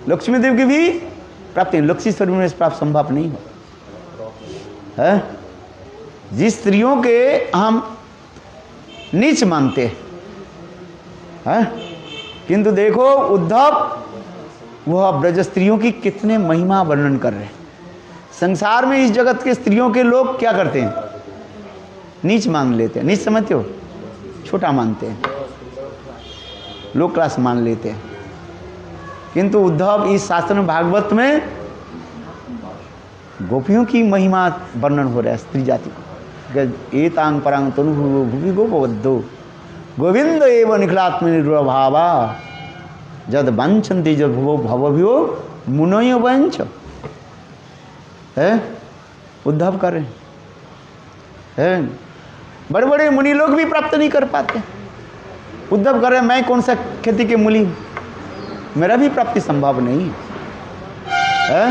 Speaker 1: लक्ष्मी देवी की भी प्राप्ति नहीं। लक्ष्मी स्वरूप में प्राप्त संभव नहीं है। जिस स्त्रियों के हम नीच मानते हैं, किंतु देखो उद्धव वह ब्रज स्त्रियों की कितने महिमा वर्णन कर रहे हैं। संसार में इस जगत के स्त्रियों के लोग क्या करते हैं? नीच मान लेते हैं। नीच समझते हो? छोटा मानते हैं, लो क्लास मान लेते हैं। किंतु उद्धव इस शास्त्र भागवत में गोपियों की महिमा वर्णन हो रहा है स्त्री जाति को। एतांग परांग तनुभुवो भुवि गोपबद्धो गोविंद एव निखिलात्मनि रूढ़ भावा जद वंचन्ति जद्भ्यो भवभ्यो मुनयो वंच। है उद्धव कर रहे हैं। बड़े बड़े मुनि लोग भी प्राप्त नहीं कर पाते। उद्धव कर रहे हैं मैं कौन सा खेती के मूली हूँ, मेरा भी प्राप्ति संभव नहीं है।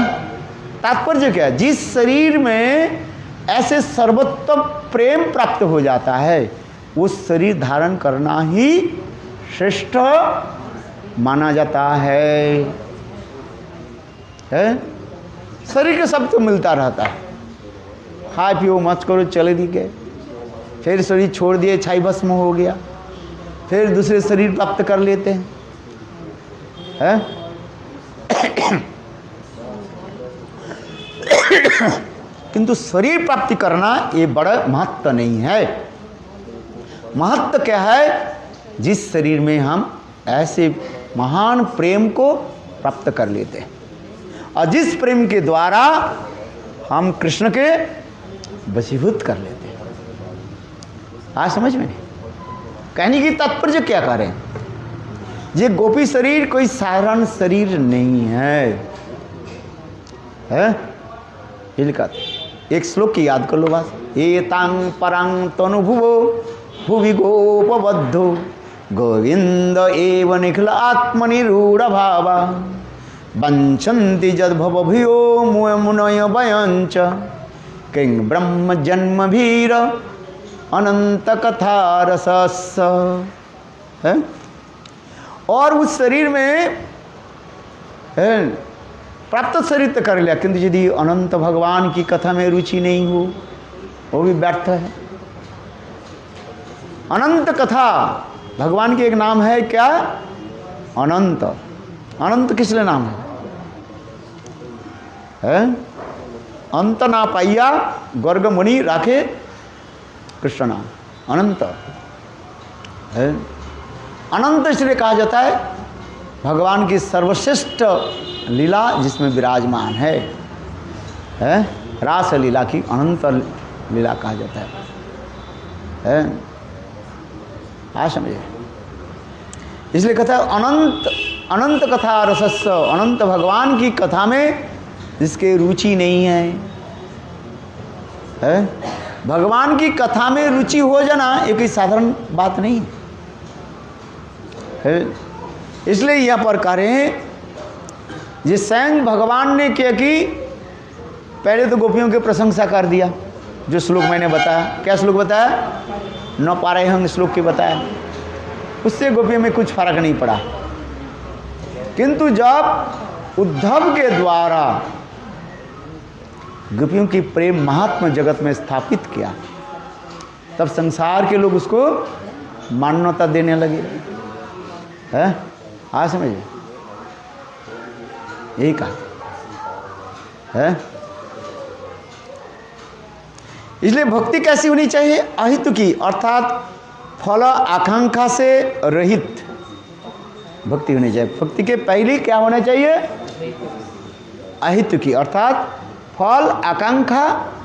Speaker 1: तात्पर्य क्या है? जिस शरीर में ऐसे सर्वोत्तम प्रेम प्राप्त हो जाता है उस शरीर धारण करना ही श्रेष्ठ माना जाता है। शरीर के सब तो मिलता रहता है, खाए पियो मच करो चले दी गए, फिर शरीर छोड़ दिए छाई भस्म हो गया, फिर दूसरे शरीर प्राप्त कर लेते हैं। किंतु शरीर प्राप्ति करना ये बड़ा महत्व नहीं है। महत्व क्या है? जिस शरीर में हम ऐसे महान प्रेम को प्राप्त कर लेते हैं और जिस प्रेम के द्वारा हम कृष्ण के वशीभूत कर लेते हैं। आज समझ में नहीं? कहने की तात्पर्य क्या कह रहे हैं? ये गोपी शरीर कोई साधारण शरीर नहीं है। ये लिखा एक श्लोक की याद कर लो बस। एतांग परांग तनुभुवो भुवि गोपबद्धो गोविंद एव निखिल आत्मनिरूढ़ भावा वंचन्ति जद भवभूयो मुनय वयंच किं ब्रह्म जन्म भीर अनंत कथा रसस है। और उस शरीर में प्राप्त शरीर तो कर लिया, किंतु यदि अनंत भगवान की कथा में रुचि नहीं हो वो भी व्यर्थ है। अनंत कथा भगवान की एक नाम है क्या? अनंत। अनंत किस लिए नाम है? अंत ना पाइया गर्ग मुनि राखे कृष्ण नाम अनंत है। अनंत इसलिए कहा जाता है भगवान की सर्वश्रेष्ठ लीला जिसमें विराजमान है रास लीला की अनंत लीला कहा जाता है। हाँ समझे, इसलिए कहता है अनंत अनंत कथा रसस्व, अनंत भगवान की कथा में जिसके रुचि नहीं है। भगवान की कथा में रुचि हो जाना ये कोई साधारण बात नहीं है। इसलिए यह पर कह रहे हैं जिस स्वयं भगवान ने किया कि पहले तो गोपियों की प्रशंसा कर दिया, जो श्लोक मैंने बताया। क्या श्लोक बताया? न पारे हम श्लोक के बताया, उससे गोपियों में कुछ फर्क नहीं पड़ा। किंतु जब उद्धव के द्वारा गोपियों की प्रेम महात्मा जगत में स्थापित किया तब संसार के लोग उसको मान्यता देने लगे है। हाँ समझिए, यही कहा है। इसलिए भक्ति कैसी होनी चाहिए? अहित की, अर्थात फल आकांक्षा से रहित भक्ति होनी चाहिए। भक्ति के पहले क्या होना चाहिए? अहित की, अर्थात फल आकांक्षा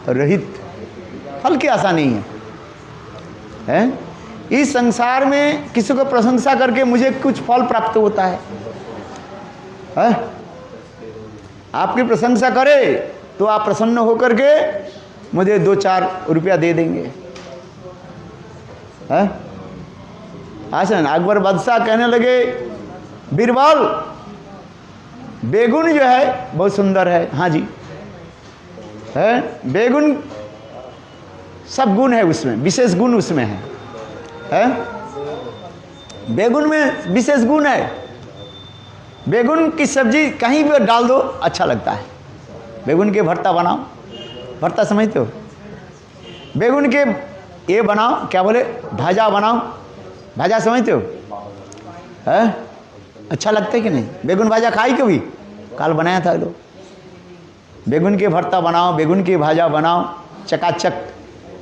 Speaker 1: रहित। फल की आशा नहीं है। इस संसार में किसी को प्रशंसा करके मुझे कुछ फल प्राप्त होता है? आपकी प्रशंसा करे तो आप प्रसन्न होकर के मुझे 2-4 रुपया दे देंगे। अकबर बादशाह कहने लगे बीरबल बेगुन जो है बहुत सुंदर है। हाँ जी है, बेगुन सब गुण है उसमें, विशेष गुण उसमें है। बेगुन में विशेष गुण है। बेगुन की सब्जी कहीं भी डाल दो अच्छा लगता है। बेगुन के भरता बनाओ, भरता समझते हो? बेगुन के ये बनाओ, क्या बोले, भाजा बनाओ, भाजा समझते हो? है अच्छा लगता है कि नहीं? बेगुन भाजा खाई कभी? कल बनाया था लोग। बेगुन के भरता बनाओ, बेगुन के भाजा बनाओ, चकाचक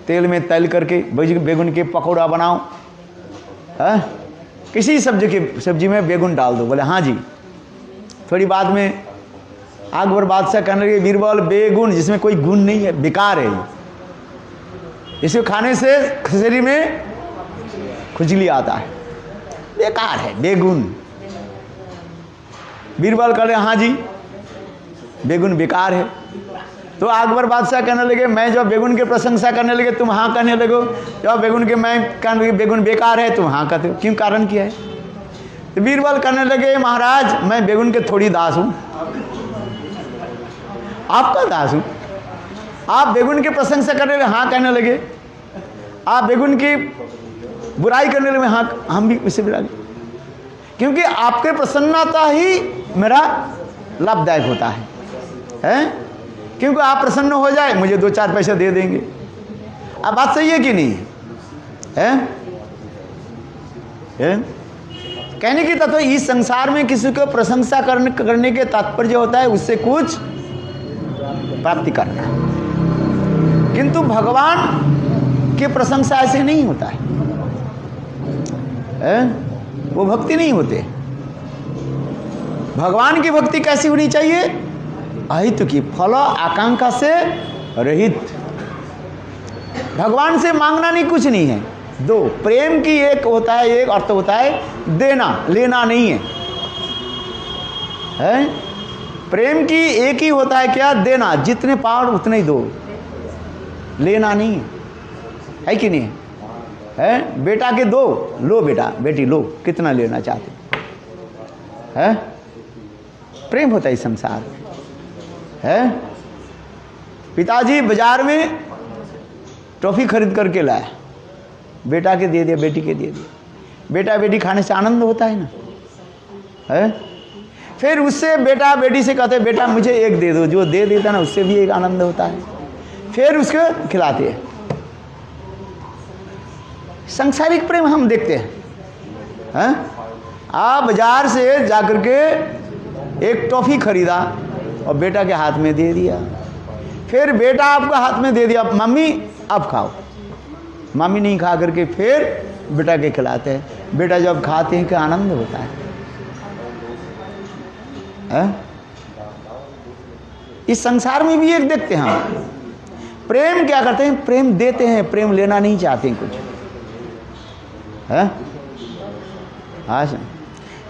Speaker 1: तेल में तल करके बेगुन के पकौड़ा बनाओ। है किसी सब्जी में बेगुन डाल दो। बोले हाँ जी। थोड़ी बाद में अकबर बादशाह कहने लगे बीरबल बेगुन जिसमें कोई गुण नहीं है, बेकार है, इसे खाने से शरीर में खुजली आता है, बेकार है बेगुन। बीरबल कह रहे हाँ जी बेगुन बेकार है। तो अकबर बादशाह कहने लगे मैं जब बेगुन की प्रशंसा करने लगे तुम हाँ कहने लगो, जब बेगुन के मैं कहने लगे बेगुन बेकार है तुम हाँ कहते हो, क्यों? कारण क्या है? तो बीरबल कहने लगे महाराज मैं बेगुन के थोड़ी दास हूं, आपका दास हूं। आप बेगुन की प्रशंसा करने लगे हाँ कहने लगे, आप बेगुन की बुराई करने लगे हाँ, हम भी उसे बुराई, क्योंकि आपके प्रसन्नता ही मेरा लाभदायक होता है? क्योंकि आप प्रसन्न हो जाए मुझे 2-4 पैसे दे देंगे। अब बात सही है कि नहीं है? कहने की तत्व इस संसार में किसी को प्रशंसा करने के तात्पर्य होता है उससे कुछ प्राप्ति करना, किंतु भगवान की प्रशंसा ऐसे नहीं होता है। वो भक्ति नहीं होते। भगवान की भक्ति कैसी होनी चाहिए? अहित की, फल आकांक्षा से रहित। भगवान से मांगना नहीं, कुछ नहीं है। दो, प्रेम की एक होता है, एक अर्थ होता है देना, लेना नहीं है। प्रेम की एक ही होता है क्या? देना, जितने पाओ उतने ही दो, लेना नहीं है कि नहीं? है, बेटा के दो, लो बेटा, बेटी लो, कितना लेना चाहते है? प्रेम होता है इस संसार में, है? पिताजी बाजार में टॉफी खरीद करके लाया, बेटा के दे दिया, बेटी के दे दिया। बेटा बेटी खाने से आनंद होता है ना, है? फिर उससे बेटा बेटी से कहते बेटा मुझे एक दे दो, जो दे देता ना उससे भी एक आनंद होता है, फिर उसको खिलाते हैं। सांसारिक प्रेम हम देखते हैं, आप बाजार से जाकर के एक टॉफी खरीदा और बेटा के हाथ में दे दिया, फिर बेटा आपको हाथ में दे दिया, मम्मी अब खाओ, मम्मी नहीं खा करके फिर बेटा के खिलाते हैं। बेटा जब खाते हैं क्या आनंद होता है? इस संसार में भी एक देखते हैं हम, प्रेम क्या करते हैं? प्रेम देते हैं, प्रेम लेना नहीं चाहते हैं कुछ, है?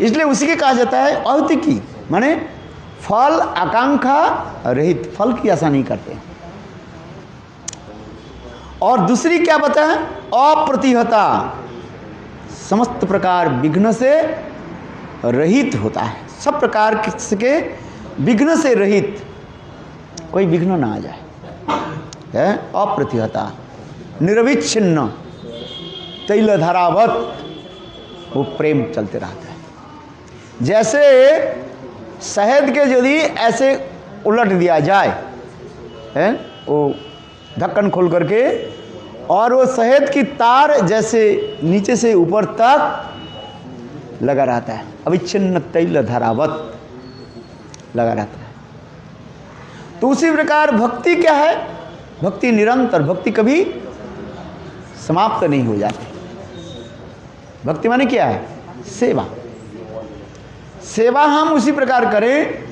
Speaker 1: इसलिए उसी के कहा जाता है औतिकी, माने फल आकांक्षा रहित, फल की आशा नहीं करते। और दूसरी क्या बताएं? अप्रतिहता, समस्त प्रकार विघ्न से रहित होता है, सब प्रकार के विघ्न से रहित, कोई विघ्न ना आ जाए, है? अप्रतिहता, निरविच्छिन्न, तैलधारावत वो प्रेम चलते रहता है। जैसे शहद के यदि ऐसे उलट दिया जाए, है? वो ढक्कन खोल करके, और वो शहद की तार जैसे नीचे से ऊपर तक लगा रहता है, अविच्छिन्न तैलधारावत लगा रहता है। तो उसी प्रकार भक्ति क्या है? भक्ति निरंतर, भक्ति कभी समाप्त नहीं हो जाती। भक्ति माने क्या है? सेवा। सेवा हम उसी प्रकार करें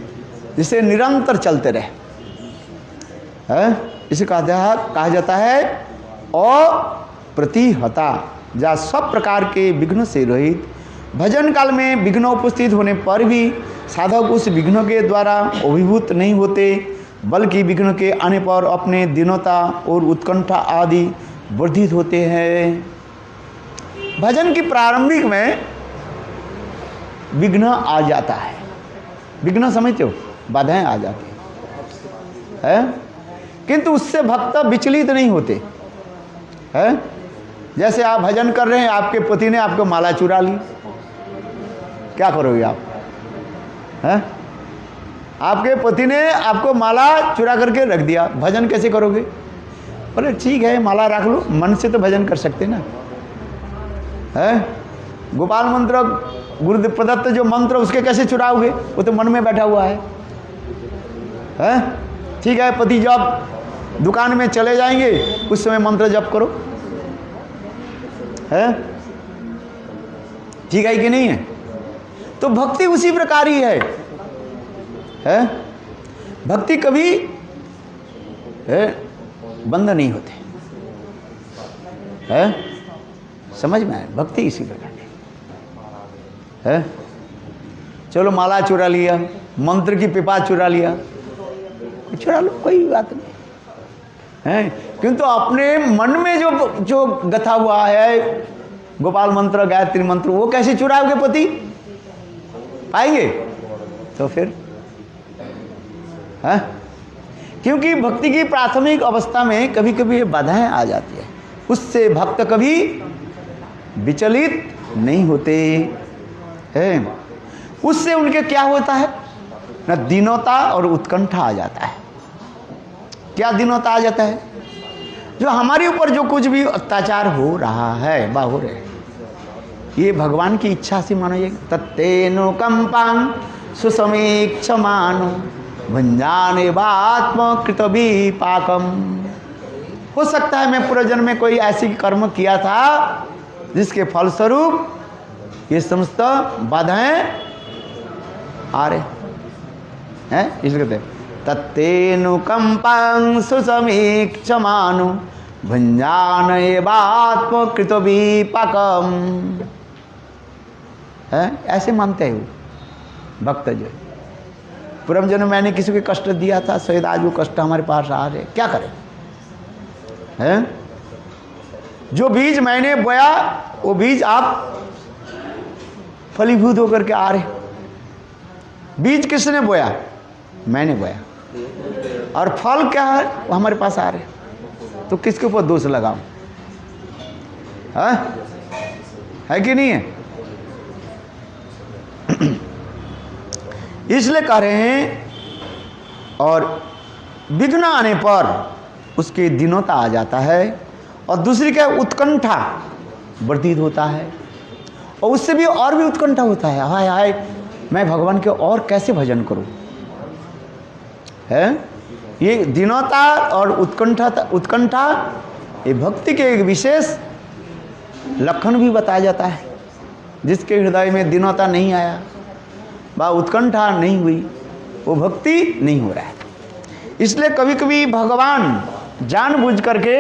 Speaker 1: जिसे निरंतर चलते रहे, इसे कहा जाता है अप्रतिहता, जहाँ सब प्रकार के विघ्न से रहित। भजन काल में विघ्न उपस्थित होने पर भी साधक उस विघ्न के द्वारा अभिभूत नहीं होते, बल्कि विघ्न के आने पर अपने दीनता और उत्कंठा आदि वर्धित होते हैं। भजन की प्रारंभिक में विघ्न आ जाता है, विघ्न समझते हो, बाधाएं आ जाती है, किंतु उससे भक्त विचलित नहीं होते, है? जैसे आप भजन कर रहे हैं, आपके पति ने आपको माला चुरा ली, क्या करोगे आप? है? आपके पति ने आपको माला चुरा करके रख दिया, भजन कैसे करोगे? बोले ठीक है माला रख लो, मन से तो भजन कर सकते ना, है? गोपाल मंत्र, गुरुदेव प्रदत्त जो मंत्र, उसके कैसे चुराओगे? वो तो मन में बैठा हुआ है, है? ठीक है, पति जब दुकान में चले जाएंगे उस समय मंत्र जप करो, है? ठीक है कि नहीं है? तो भक्ति उसी प्रकार ही है? भक्ति कभी बंद नहीं होते, है? समझ में आए? भक्ति इसी प्रकार है। चलो माला चुरा लिया, मंत्र की पिपा चुरा लिया, चुरा लो, कोई बात नहीं है, किंतु अपने मन में जो गथा हुआ है गोपाल मंत्र, गायत्री मंत्र, वो कैसे चुराओगे? पति पाएंगे तो फिर, है? क्योंकि भक्ति की प्राथमिक अवस्था में कभी कभी बाधाएं आ जाती है, उससे भक्त कभी विचलित नहीं होते हैं। उससे उनके क्या होता है ना, दीनता और उत्कंठा आ जाता है। क्या दीनता आ जाता है? जो हमारे ऊपर जो कुछ भी अत्याचार हो रहा है, हो रहे, ये भगवान की इच्छा से मानो ये तत्तेनो कंपां सुसमीक्षमानो भंजाने बात्म कृतभी पाकम। हो सकता है मैं पूर्वजन्म में कोई ऐसी कर्म किया था जिसके फलस्वरूप ये समस्त बाधाएं आ रहे हैं, इसलिए कहते तत्तेनुकंपं सुसमीक्षमानु भंजानयेवात्म कृतविपाकम, है? ऐसे मानते हैं वो भक्त जो पूर्व जन्म मैंने किसी को कष्ट दिया था, शायद आज वो कष्ट हमारे पास आ रहे, क्या करें? हैं? जो बीज मैंने बोया वो बीज आप फलीभूत होकर के आ रहे। बीज किसने बोया? मैंने बोया। और फल क्या है? वो हमारे पास आ रहे। तो किसके ऊपर दोष लगाऊं? है कि नहीं है? इसलिए कह रहे हैं। और विघ्न आने पर उसके दीनता आ जाता है। और दूसरी क्या? उत्कंठा वर्धित होता है। और उससे भी और भी उत्कंठा होता है, हाय हाय मैं भगवान के और कैसे भजन करूं। है ये दीनता और उत्कंठा ये भक्ति के एक विशेष लक्षण भी बताया जाता है। जिसके हृदय में दीनता नहीं आया व उत्कंठा नहीं हुई, वो भक्ति नहीं हो रहा है। इसलिए कभी कभी भगवान जानबूझ करके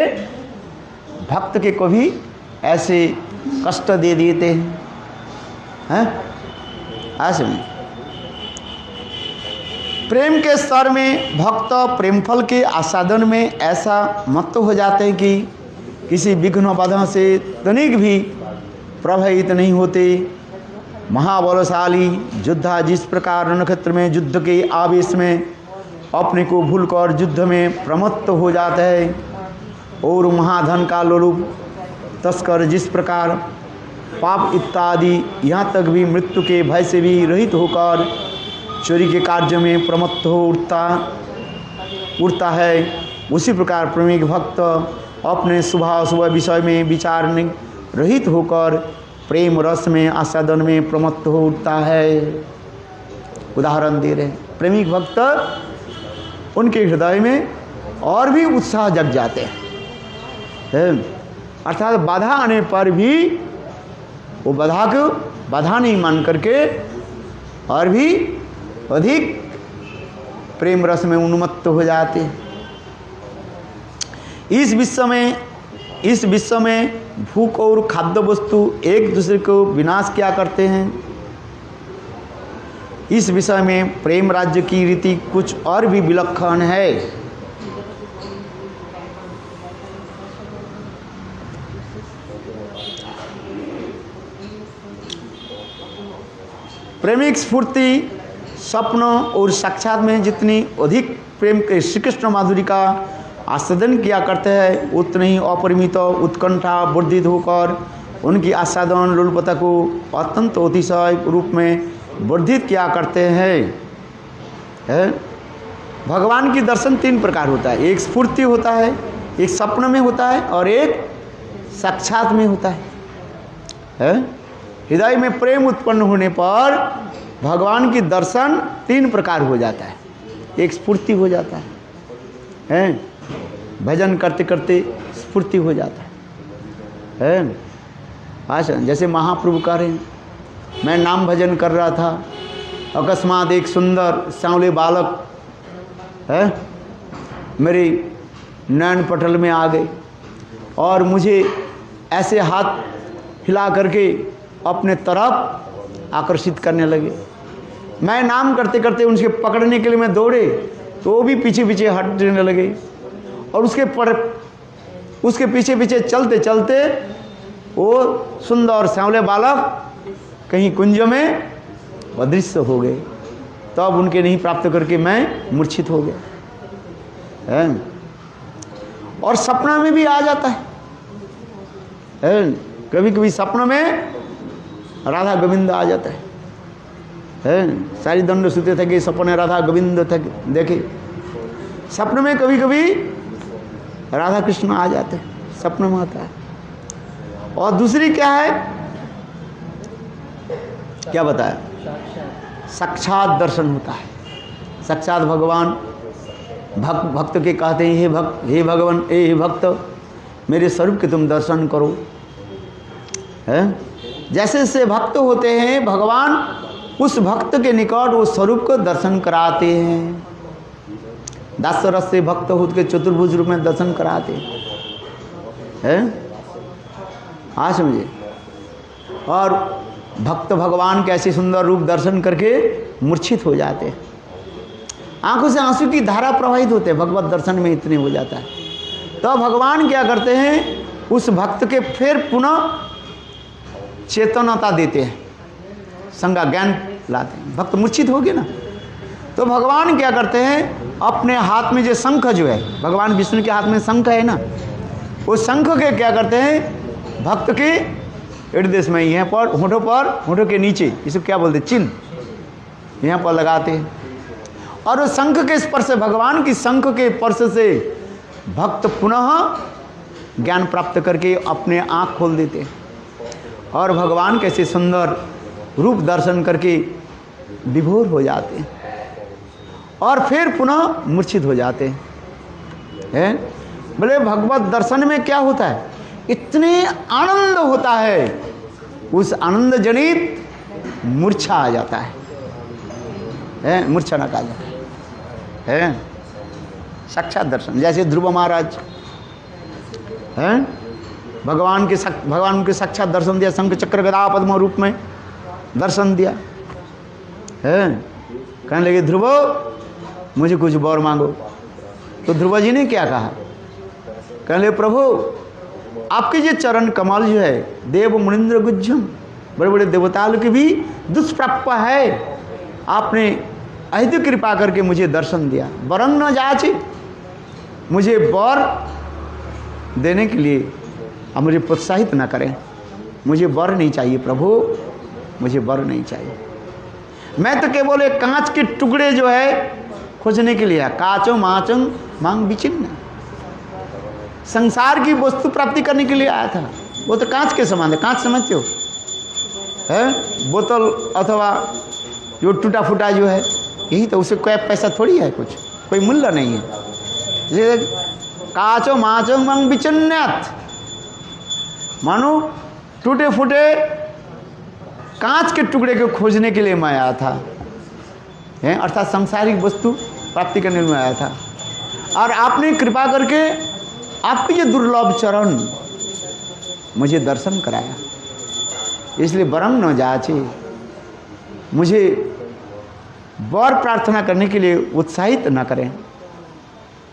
Speaker 1: भक्त के को भी ऐसे कष्ट दे देते हैं। ऐसे में प्रेम के स्तर में भक्त प्रेमफल के आस्वादन में ऐसा मत्त हो जाते हैं कि किसी विघ्न बाधा से तनिक भी प्रभावित नहीं होते। महाबलशाली योद्धा जिस प्रकार रणक्षेत्र में युद्ध के आवेश में अपने को भूलकर युद्ध में प्रमत्त हो जाता है, और महाधन का लोलुप तस्कर जिस प्रकार पाप इत्यादि यहाँ तक भी मृत्यु के भय से भी रहित होकर चोरी के कार्य में प्रमत्त हो उठता है, उसी प्रकार प्रेमिक भक्त अपने शुभ विषय में विचार रहित होकर प्रेम रस में आस्वादन में प्रमत्त हो उठता है। उदाहरण दे रहे हैं, प्रेमिक भक्त उनके हृदय में और भी उत्साह जग जाते हैं। अर्थात बाधा आने पर भी वो बाधा को बाधा नहीं मान करके और भी अधिक प्रेम रस में उन्मत्त हो जाते हैं। इस विश्व में भूख और खाद्य वस्तु एक दूसरे को विनाश क्या करते हैं। इस विषय में प्रेम राज्य की रीति कुछ और भी विलक्षण है। प्रेमिक स्फूर्ति स्वप्न और साक्षात में जितनी अधिक प्रेम के श्री कृष्ण माधुरी का आस्वादन किया करते हैं, उतनी ही अपरिमित उत्कंठा वर्धित होकर उनकी आस्वादन लोलुपता को अत्यंत अतिशय रूप में वर्धित किया करते हैं। भगवान की दर्शन तीन प्रकार होता है। एक स्फूर्ति होता है, एक सपन में होता है और एक साक्षात में होता है। हृदय में प्रेम उत्पन्न होने पर भगवान की दर्शन तीन प्रकार हो जाता है। एक स्फूर्ति हो जाता है, भजन करते करते स्फूर्ति हो जाता है। अच्छा, जैसे महाप्रभु कह रहे हैं, मैं नाम भजन कर रहा था, अकस्मात एक सुंदर सांवले बालक मेरे नयन पटल में आ गए और मुझे ऐसे हाथ हिला करके अपने तरफ आकर्षित करने लगे। मैं नाम करते करते उनसे पकड़ने के लिए मैं दौड़े तो वो भी पीछे पीछे हटने लगे, और उसके पीछे पीछे चलते चलते वो सुंदर सांवले बालक कहीं कुंज में अदृश्य हो गए। तब उनके नहीं प्राप्त करके मैं मूर्छित हो गया। और सपना में भी आ जाता है। कभी कभी सपनों में राधा गोविंद आ जाता है। सारी दंड सुते थे कि सपने राधा गोविंद थे देखे। सपने में कभी कभी राधा कृष्ण आ जाते हैं, सपने में आता है। और दूसरी क्या है, क्या बताया, साक्षात दर्शन होता है। साक्षात भगवान भक्त के कहते हैं, हे भगवान, हे भक्त मेरे स्वरूप के तुम दर्शन करो। जैसे जैसे भक्त होते हैं भगवान उस भक्त के निकट वो स्वरूप को दर्शन कराते हैं। दास रस से भक्त होते के चतुर्भुज रूप में दर्शन कराते हैं। हाँ समझे। और भक्त भगवान के ऐसे सुंदर रूप दर्शन करके मूर्छित हो जाते हैं। आंखों से आंसू की धारा प्रवाहित होते हैं, भगवत दर्शन में इतने हो जाता है। तो भगवान क्या करते हैं, उस भक्त के फिर पुनः चेतनता देते हैं, संज्ञा ज्ञान लाते हैं। भक्त मूर्छित हो गए ना, तो भगवान क्या करते हैं, अपने हाथ में जो शंख जो है, भगवान विष्णु के हाथ में शंख है ना, उस शंख के क्या करते हैं, भक्त के हृदय में यहाँ पर होठों के नीचे, इसको क्या बोलते हैं, चिन्ह, यहाँ पर लगाते हैं। और उस शंख के स्पर्श से, भगवान की शंख के स्पर्श से भक्त पुनः ज्ञान प्राप्त करके अपने आँख खोल देते हैं और भगवान कैसे सुंदर रूप दर्शन करके विभोर हो जाते हैं और फिर पुनः मूर्छित हो जाते हैं। बोले भगवत दर्शन में क्या होता है, इतने आनंद होता है, उस आनंद जनित मूर्छा आ जाता है, मूर्छा न कहा जाता है, साक्षात दर्शन। जैसे ध्रुव महाराज हैं, भगवान के साक्षात दर्शन दिया, शंख चक्र गदा पद्म रूप में दर्शन दिया है। कहने लगे ध्रुव मुझे कुछ वर मांगो, तो ध्रुव जी ने क्या कहा, कहने लगे प्रभु आपके ये चरण कमल जो है, देव मुनिंद्र गुज्जम, बड़े बड़े देवता लोग की भी दुष्प्राप्य है, आपने अहित कृपा करके मुझे दर्शन दिया, वरंग न जाचे, मुझे वर देने के लिए आप मुझे प्रोत्साहित ना करें, मुझे वर नहीं चाहिए प्रभु, मुझे वर नहीं चाहिए। मैं तो केवल एक कांच के टुकड़े जो है खोजने के लिए, काचो माचो मांग विचिन्न, संसार की वस्तु प्राप्ति करने के लिए आया था। वो तो कांच के समान है, कांच समझते हो है, बोतल अथवा जो टूटा फूटा जो है, यही तो, उसे कोई पैसा थोड़ी है, कुछ कोई मूल्य नहीं है। काचो माचो मांग विचिन्नत, मानो टूटे फूटे कांच के टुकड़े को खोजने के लिए मैं आया था, अर्थात सांसारिक वस्तु प्राप्ति करने में आया था। और आपने कृपा करके आपके ये दुर्लभ चरण मुझे दर्शन कराया, इसलिए वरंग न जाचे, मुझे वर प्रार्थना करने के लिए उत्साहित न करें,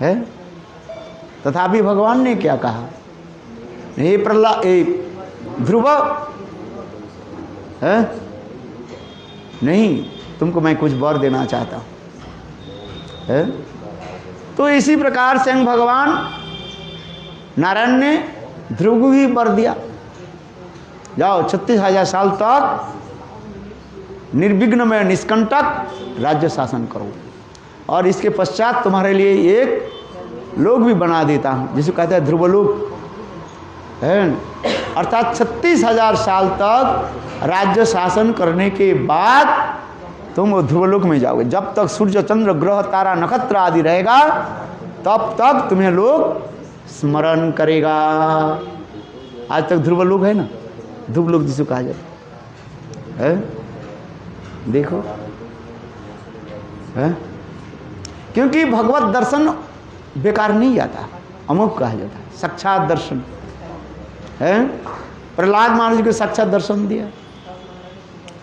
Speaker 1: है। तथापि भगवान ने क्या कहा, हे प्रहलाद, ध्रुव है, नहीं तुमको मैं कुछ वर देना चाहता हूँ, है। तो इसी प्रकार से भगवान नारायण ने ध्रुव को भी वर दिया, जाओ 36,000 साल तक निर्विघ्न में निष्कंटक राज्य शासन करो, और इसके पश्चात तुम्हारे लिए एक लोक भी बना देता हूँ, जिसे कहते हैं ध्रुवलोक, है। अर्थात 36,000 साल तक राज्य शासन करने के बाद तुम ध्रुवलोक में जाओगे। जब तक सूर्य चंद्र ग्रह तारा नक्षत्र आदि रहेगा तब तक तुम्हें लोग स्मरण करेगा। आज तक ध्रुवलोक है ना, ध्रुवलोक जिसे कहा जाता है, देखो है, क्योंकि भगवत दर्शन बेकार नहीं जाता, अमोघ कहा जाता है, साक्षात दर्शन है। प्रहलाद महाराज को साक्षात दर्शन दिया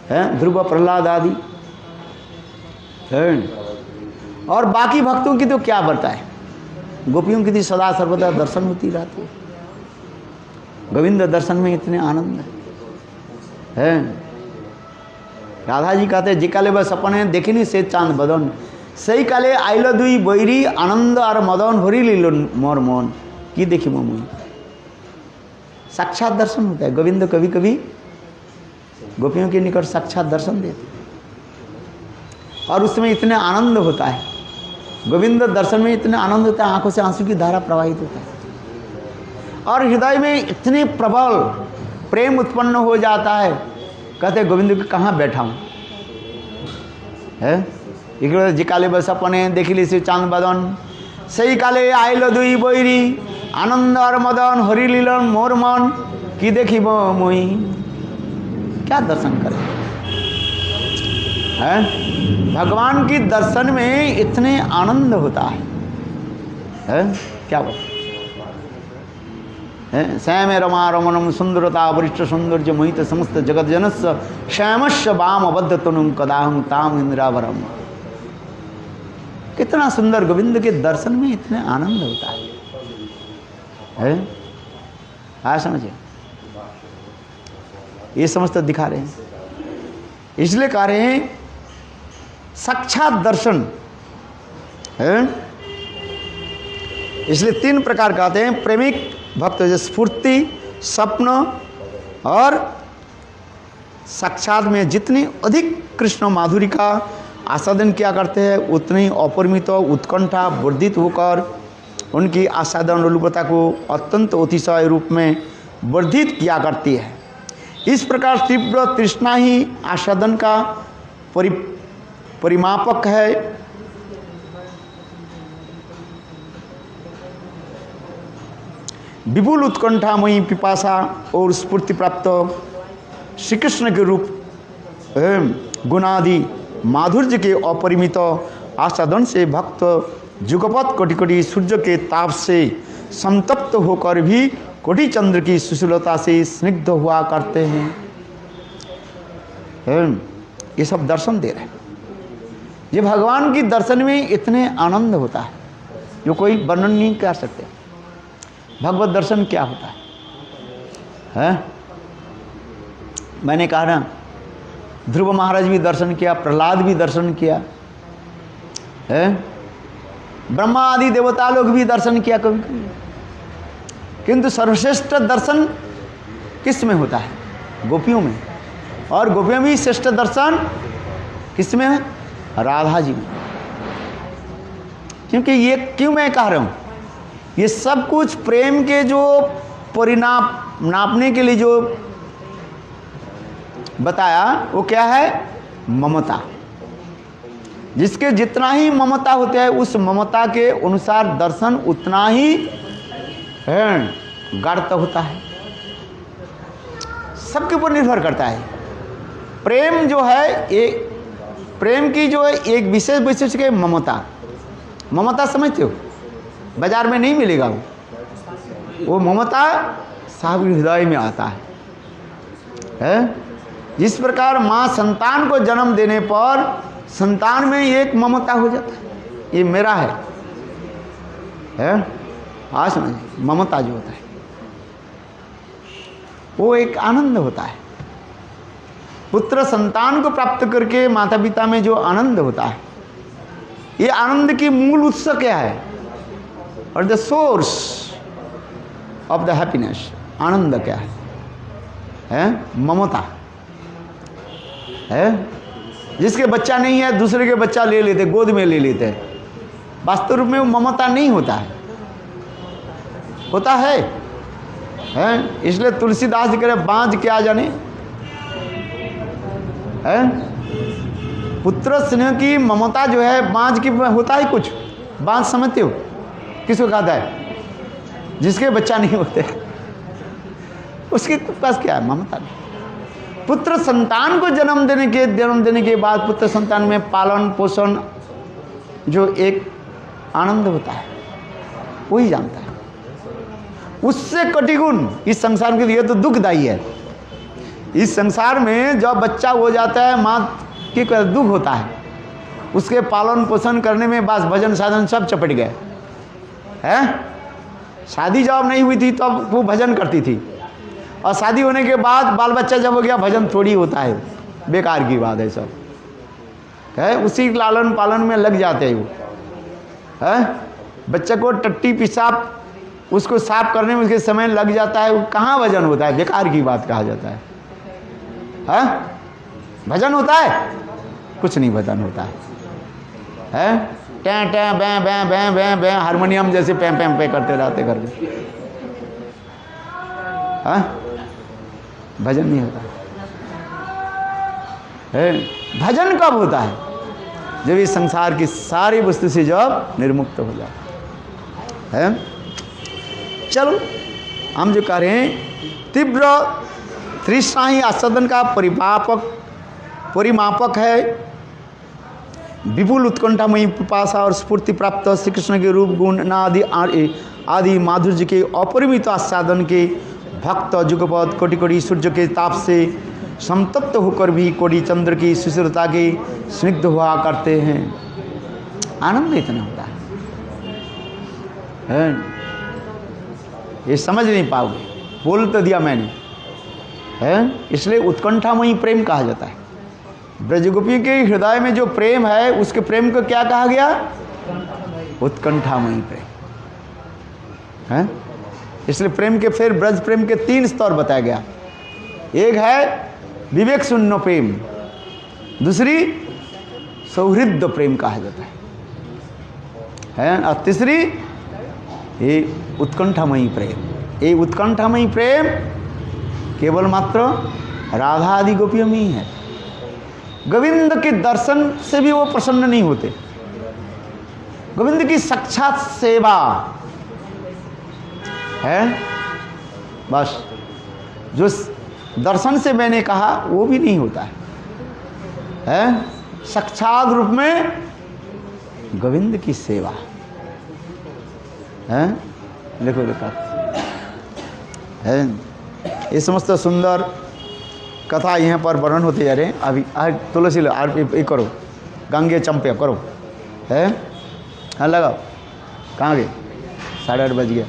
Speaker 1: है, ध्रुव प्रहलाद आदि है। और बाकी भक्तों की तो क्या बताए, गोपियों की तो सदा सर्वदा दर्शन होती रहती है, गोविंद दर्शन में इतने आनंद है। राधा जी कहते हैं जिकाले बस अपने देखिनी से चांद बदन, सही काले आइल दुई बैरी आनंद और मदन भरी लीलो मोर मन की देखी मोमुई। साक्षात दर्शन होता है, गोविंद कभी कभी गोपियों के निकट साक्षात दर्शन देते और उसमें इतने आनंद होता है, गोविंद दर्शन में इतने आनंद होता है, आंखों से आंसू की धारा प्रवाहित होता है और हृदय में इतने प्रबल प्रेम उत्पन्न हो जाता है। कहते गोविंद के कहाँ बैठा हूँ, है। जी काले बस अपने देखिली से चांद बदन, सही काले आइल दुई बैरी आनंद और मदन हरि लीलन मोर मन की देखी मोई। क्या दर्शन करें, है। भगवान की दर्शन में इतने आनंद होता है क्या बात है। श्याम रमा रमणम सुंदरता वरिष्ठ सौंदर्य मोहित समस्त जगत जनस्य श्यामस्य वाम अबद्ध तनुम कदाहम ताम इंद्रावरम। कितना सुंदर, गोविंद के दर्शन में इतने आनंद होता है। हाँ समझिए, ये समझते दिखा रहे हैं। इसलिए कह रहे हैं साक्षात दर्शन है। इसलिए 3 प्रकार कहते हैं, प्रेमिक भक्त जो स्फूर्ति, स्वप्न और साक्षात में जितनी अधिक कृष्ण माधुरी का आस्वादन किया करते हैं उतनी अपरिमित उत्कंठा वर्धित होकर उनकी आस्वादन रूपता को अत्यंत अतिशय रूप में वर्धित किया करती है। इस प्रकार तीव्र तृष्णा ही आस्वादन का परिमापक है। विपुल उत्कंठामयी पिपासा और स्फूर्ति प्राप्त श्री कृष्ण के रूप गुणादि माधुर्य के अपरिमित आस्वादन से भक्त जुगपत कोटि कोटि सूर्य के ताप से संतप्त होकर भी कोटि चंद्र की सुशीलता से स्निग्ध हुआ करते हैं। ये सब दर्शन दे रहे हैं। ये भगवान की दर्शन में इतने आनंद होता है जो कोई वर्णन नहीं कर सकते। भगवत दर्शन क्या होता है? मैंने कहा ना, ध्रुव महाराज भी दर्शन किया, प्रहलाद भी दर्शन किया है, ब्रह्मा आदि देवता लोग भी दर्शन किया कभी कभी। किंतु सर्वश्रेष्ठ दर्शन किस में होता है? गोपियों में। और गोपियों में श्रेष्ठ दर्शन किस में है? राधा जी में। क्योंकि ये क्यों मैं कह रहा हूं, ये सब कुछ प्रेम के जो परिणाम नापने के लिए जो बताया वो क्या है? ममता। जिसके जितना ही ममता होता है उस ममता के अनुसार दर्शन उतना ही गाढ़ता होता है। सबके ऊपर निर्भर करता है। प्रेम जो है एक प्रेम की जो है एक विशेष वैशिष्ट्य है ममता। ममता समझते हो? बाजार में नहीं मिलेगा वो ममता साहब हृदय में आता है। जिस प्रकार माँ संतान को जन्म देने पर संतान में एक ममता हो जाता है, ये मेरा है? आज समझिए, ममता जो होता है वो एक आनंद होता है। पुत्र संतान को प्राप्त करके माता पिता में जो आनंद होता है, ये आनंद की मूल उत्स क्या है? और the source of the happiness, आनंद क्या है? ममता है। जिसके बच्चा नहीं है दूसरे के बच्चा ले लेते, गोद में ले लेते हैं। वास्तव रूप में वो ममता नहीं होता है। होता है? इसलिए तुलसीदास जी कह रहे बांझ क्या जाने है। पुत्र स्नेह की ममता जो है बांझ की होता है। कुछ बांझ समझते हो किसको कहता है? जिसके बच्चा नहीं होते उसके पास क्या है? ममता नहीं। पुत्र संतान को जन्म देने के बाद पुत्र संतान में पालन पोषण जो एक आनंद होता है वही जानता है। उससे कटिगुण इस संसार के लिए तो दुखदायी है। इस संसार में जब बच्चा हो जाता है माँ की दुख होता है। उसके पालन पोषण करने में बस भजन साधन सब चपट गए हैं। शादी जब नहीं हुई थी तब वो भजन करती थी, और शादी होने के बाद बाल बच्चा जब हो गया भजन थोड़ी होता है, बेकार की बात है सब है। उसी लालन पालन में लग जाते हैं वो है। बच्चे को टट्टी पेशाब उसको साफ करने में उसके समय लग जाता है। वो कहाँ भजन होता है? बेकार की बात कहा जाता है। भजन होता है? कुछ नहीं भजन होता है। टें टें बें बें बें बें बें हारमोनियम जैसे पें पें पे करते रहते करके भजन नहीं होता है। भजन कब होता है? जब इस संसार की सारी वस्तु से जब निर्मुक्त हो जाता है। चलो हम जो कह रहे हैं तीव्र तृष्णा ही आस्वादन का परिमापक है। विपुल उत्कंठामयी पिपासा और स्फूर्ति प्राप्त श्री कृष्ण के रूप गुण आदि माधुर्य के अपरिमित आस्वादन के भक्त जुगपद कोटि कोटि सूर्य के ताप से संतप्त होकर भी कोटि चंद्र की सुशीलता के स्निग्ध हुआ करते हैं। आनंद इतना होता है ये समझ नहीं पाओगे। बोल तो दिया मैंने, है, इसलिए उत्कंठामयी प्रेम कहा जाता है। ब्रजगोपी के हृदय में जो प्रेम है उसके प्रेम को क्या कहा गया? उत्कंठामयी प्रेम है। इसलिए प्रेम के फिर ब्रज प्रेम के 3 स्तर बताया गया। एक है विवेक शून्य प्रेम, दूसरी सौहृद प्रेम कहा जाता है, और तीसरी ये उत्कंठामयी प्रेम। ये उत्कंठामयी प्रेम केवल मात्र राधा आदि गोपियों में ही है। गोविंद के दर्शन से भी वो प्रसन्न नहीं होते। गोविंद की साक्षात सेवा है, बस जो दर्शन से मैंने कहा वो भी नहीं होता है, साक्षात रूप में गोविंद की सेवा है। देखो लिखा है, ये समस्त सुंदर कथा यहाँ पर वर्णन होते जा रहे हैं। अभी तुलसी लो, ये करो, गंगे चंपे करो, है, हाँ लगाओ। कहाँ गए? 8:30 बज गया।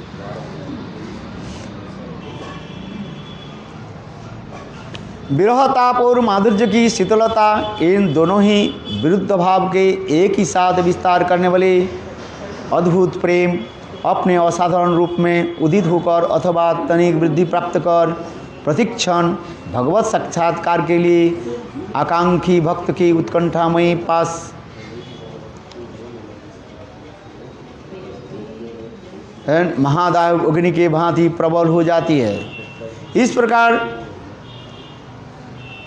Speaker 1: विरह ताप और माधुर्य की शीतलता, इन दोनों ही विरुद्ध भाव के एक ही साथ विस्तार करने वाले अद्भुत प्रेम अपने असाधारण रूप में उदित होकर अथवा तनिक वृद्धि प्राप्त कर प्रतिक्षण भगवत साक्षात्कार के लिए आकांक्षी भक्त की उत्कंठामयी पास महादाय अग्नि के भांति प्रबल हो जाती है। इस प्रकार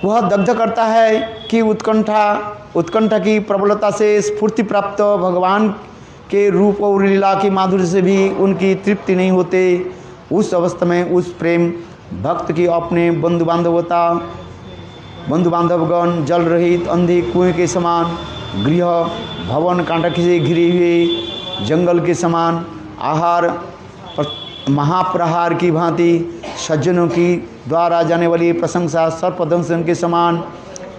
Speaker 1: वह दग्ध करता है कि उत्कंठा की प्रबलता से स्फूर्ति प्राप्त भगवान के रूप और लीला की माधुर्य से भी उनकी तृप्ति नहीं होते। उस अवस्था में उस प्रेम भक्त की अपने बंधु बांधवगण जल रहित अंधे कुएं के समान, गृह भवन कांटक से घिरे हुए जंगल के समान, आहार महाप्रहार की भांति, सज्जनों की द्वारा जाने वाली प्रशंसा सर्पदंशन के समान,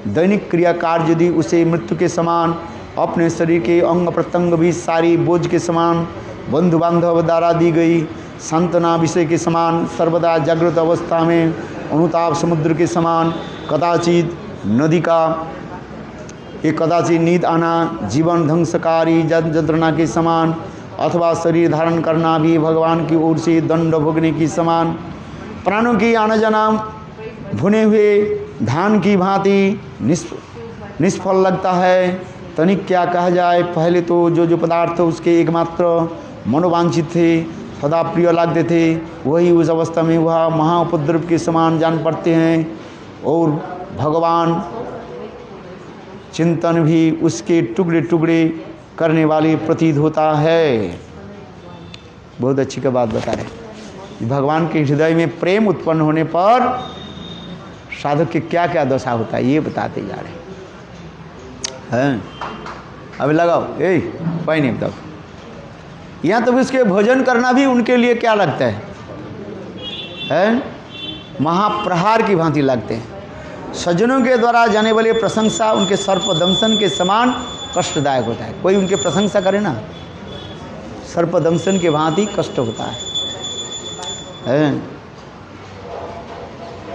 Speaker 1: दैनिक क्रिया कार्य यदि उसे मृत्यु के समान, अपने शरीर के अंग प्रत्यंग भी सारी बोझ के समान, बंधु बांधव द्वारा दी गई सांत्वना विषय के समान, सर्वदा जागृत अवस्था में अनुताप समुद्र के समान, कदाचित नदी का एक कदाचित नींद आना जीवन ध्वंसकारी यंत्रणा के समान, अथवा शरीर धारण करना भी भगवान की ओर से दंड भोगने की समान, प्राणों की आना जाना भुने हुए धान की भांति निष्फल लगता है। तनिक क्या कहा जाए, पहले तो जो पदार्थ उसके एकमात्र मनोवांछित थे, सदा प्रिय लगते थे, वही उस अवस्था में वह महाउपद्रव के समान जान पड़ते हैं, और भगवान चिंतन भी उसके टुकड़े टुकड़े करने वाली प्रतीत होता है। बहुत अच्छी का बात बता रहे। भगवान के हृदय में प्रेम उत्पन्न होने पर साधक के क्या क्या दशा होता है ये बताते जा रहे हैं। अभी लगाओ कोई नहीं तब यहाँ तब इसके भोजन करना भी उनके लिए क्या लगता है? महाप्रहार की भांति लगते हैं। सज्जनों के द्वारा जाने वाले प्रशंसा उनके सर्पदंशन के समान कष्टदायक होता है। कोई उनके प्रशंसा करे ना, सर्पदंशन के भांति कष्ट होता है।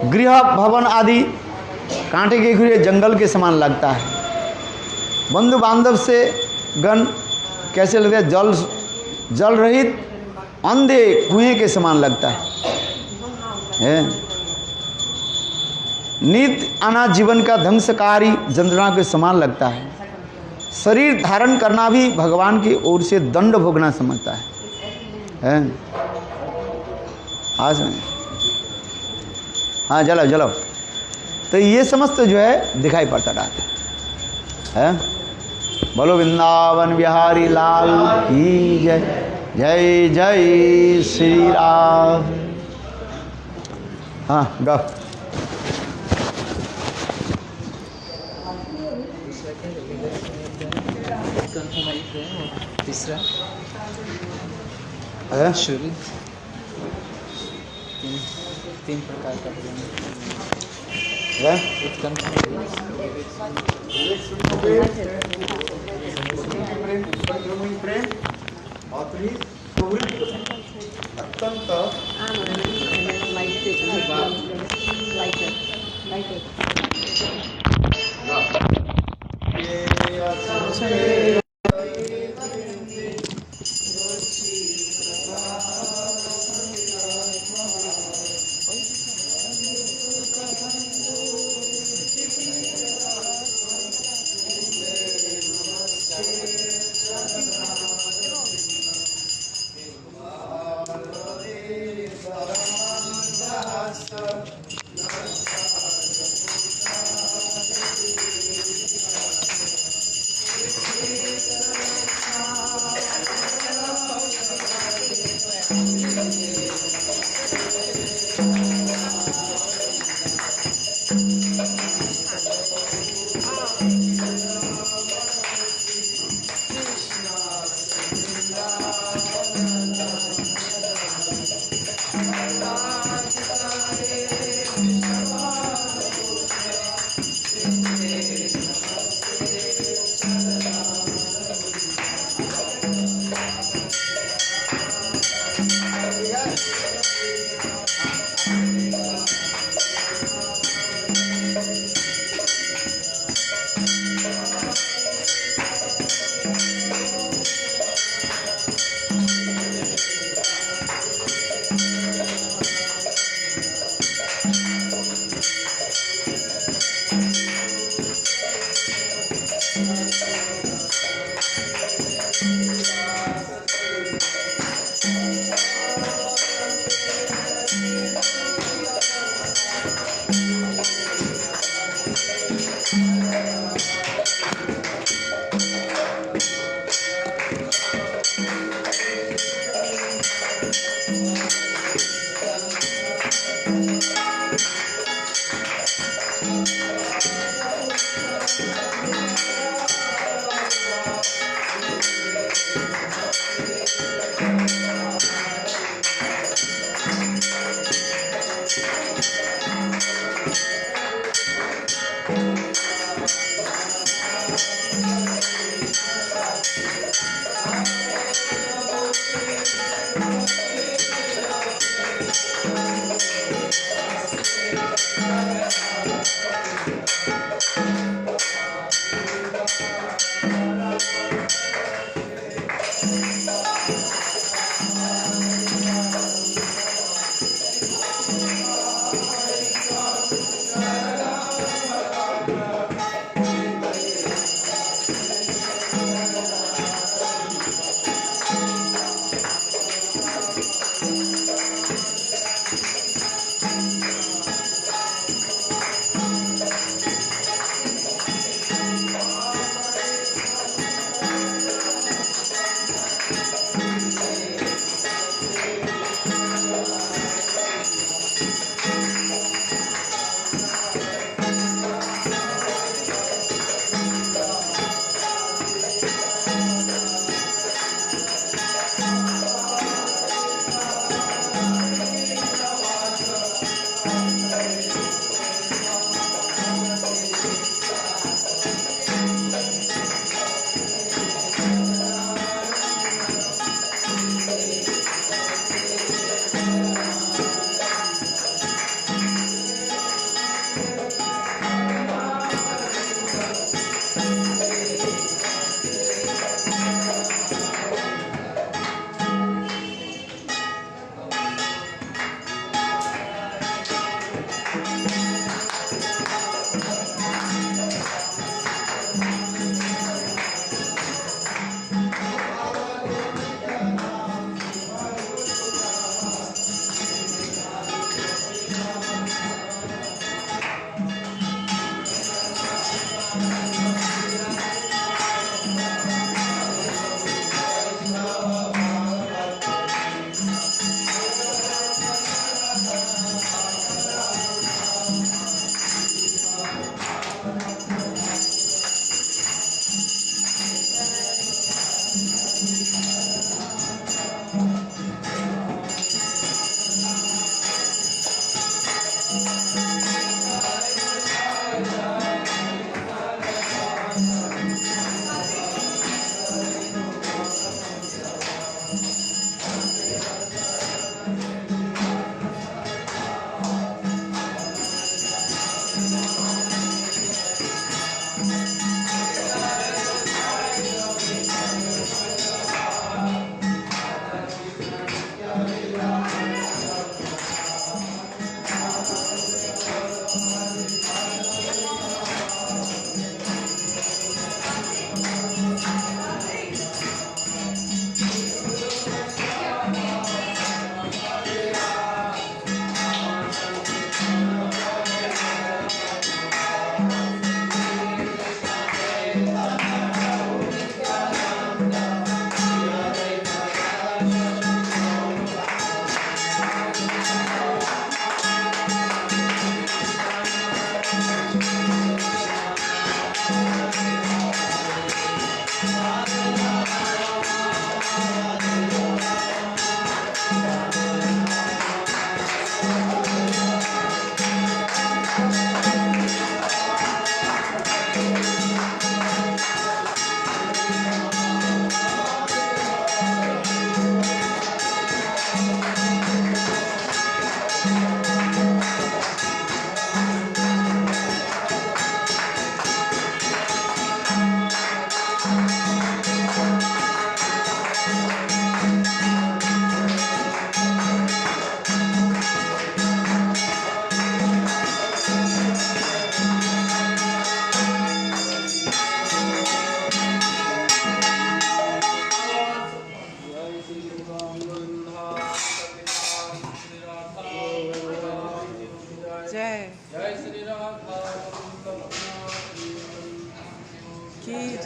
Speaker 1: गृह भवन आदि कांटे के घिरे जंगल के समान लगता है। बंधु बांधव से गण कैसे लगता है? जल रहित अंधे कुएं के समान लगता है। नित्य आना जीवन का ध्वंसकारी यंत्रणा के समान लगता है। शरीर धारण करना भी भगवान की ओर से दंड भोगना समझता है। आज हाँ जलाओ। तो ये समस्त जो है दिखाई पड़ता रहता है। बोलो वृंदावन बिहारी लाल की जय। जय जय श्री राम। हाँ गा।
Speaker 2: तीसरा शुरू तीन प्रकार का
Speaker 1: अत्यंत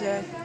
Speaker 3: जय।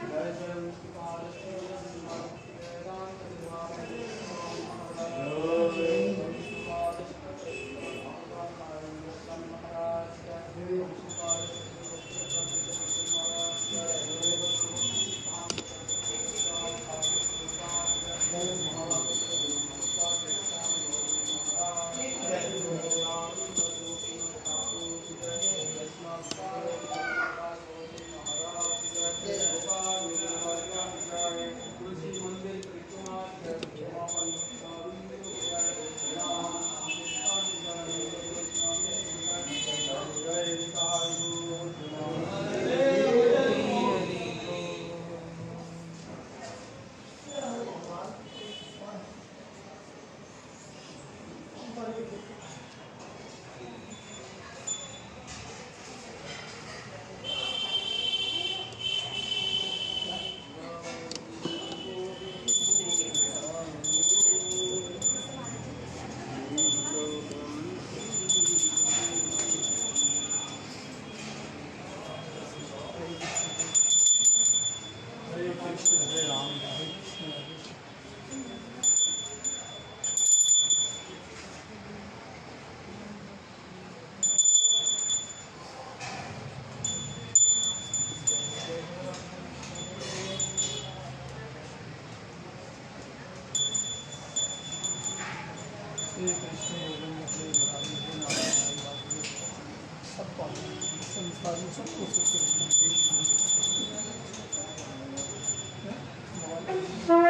Speaker 4: सब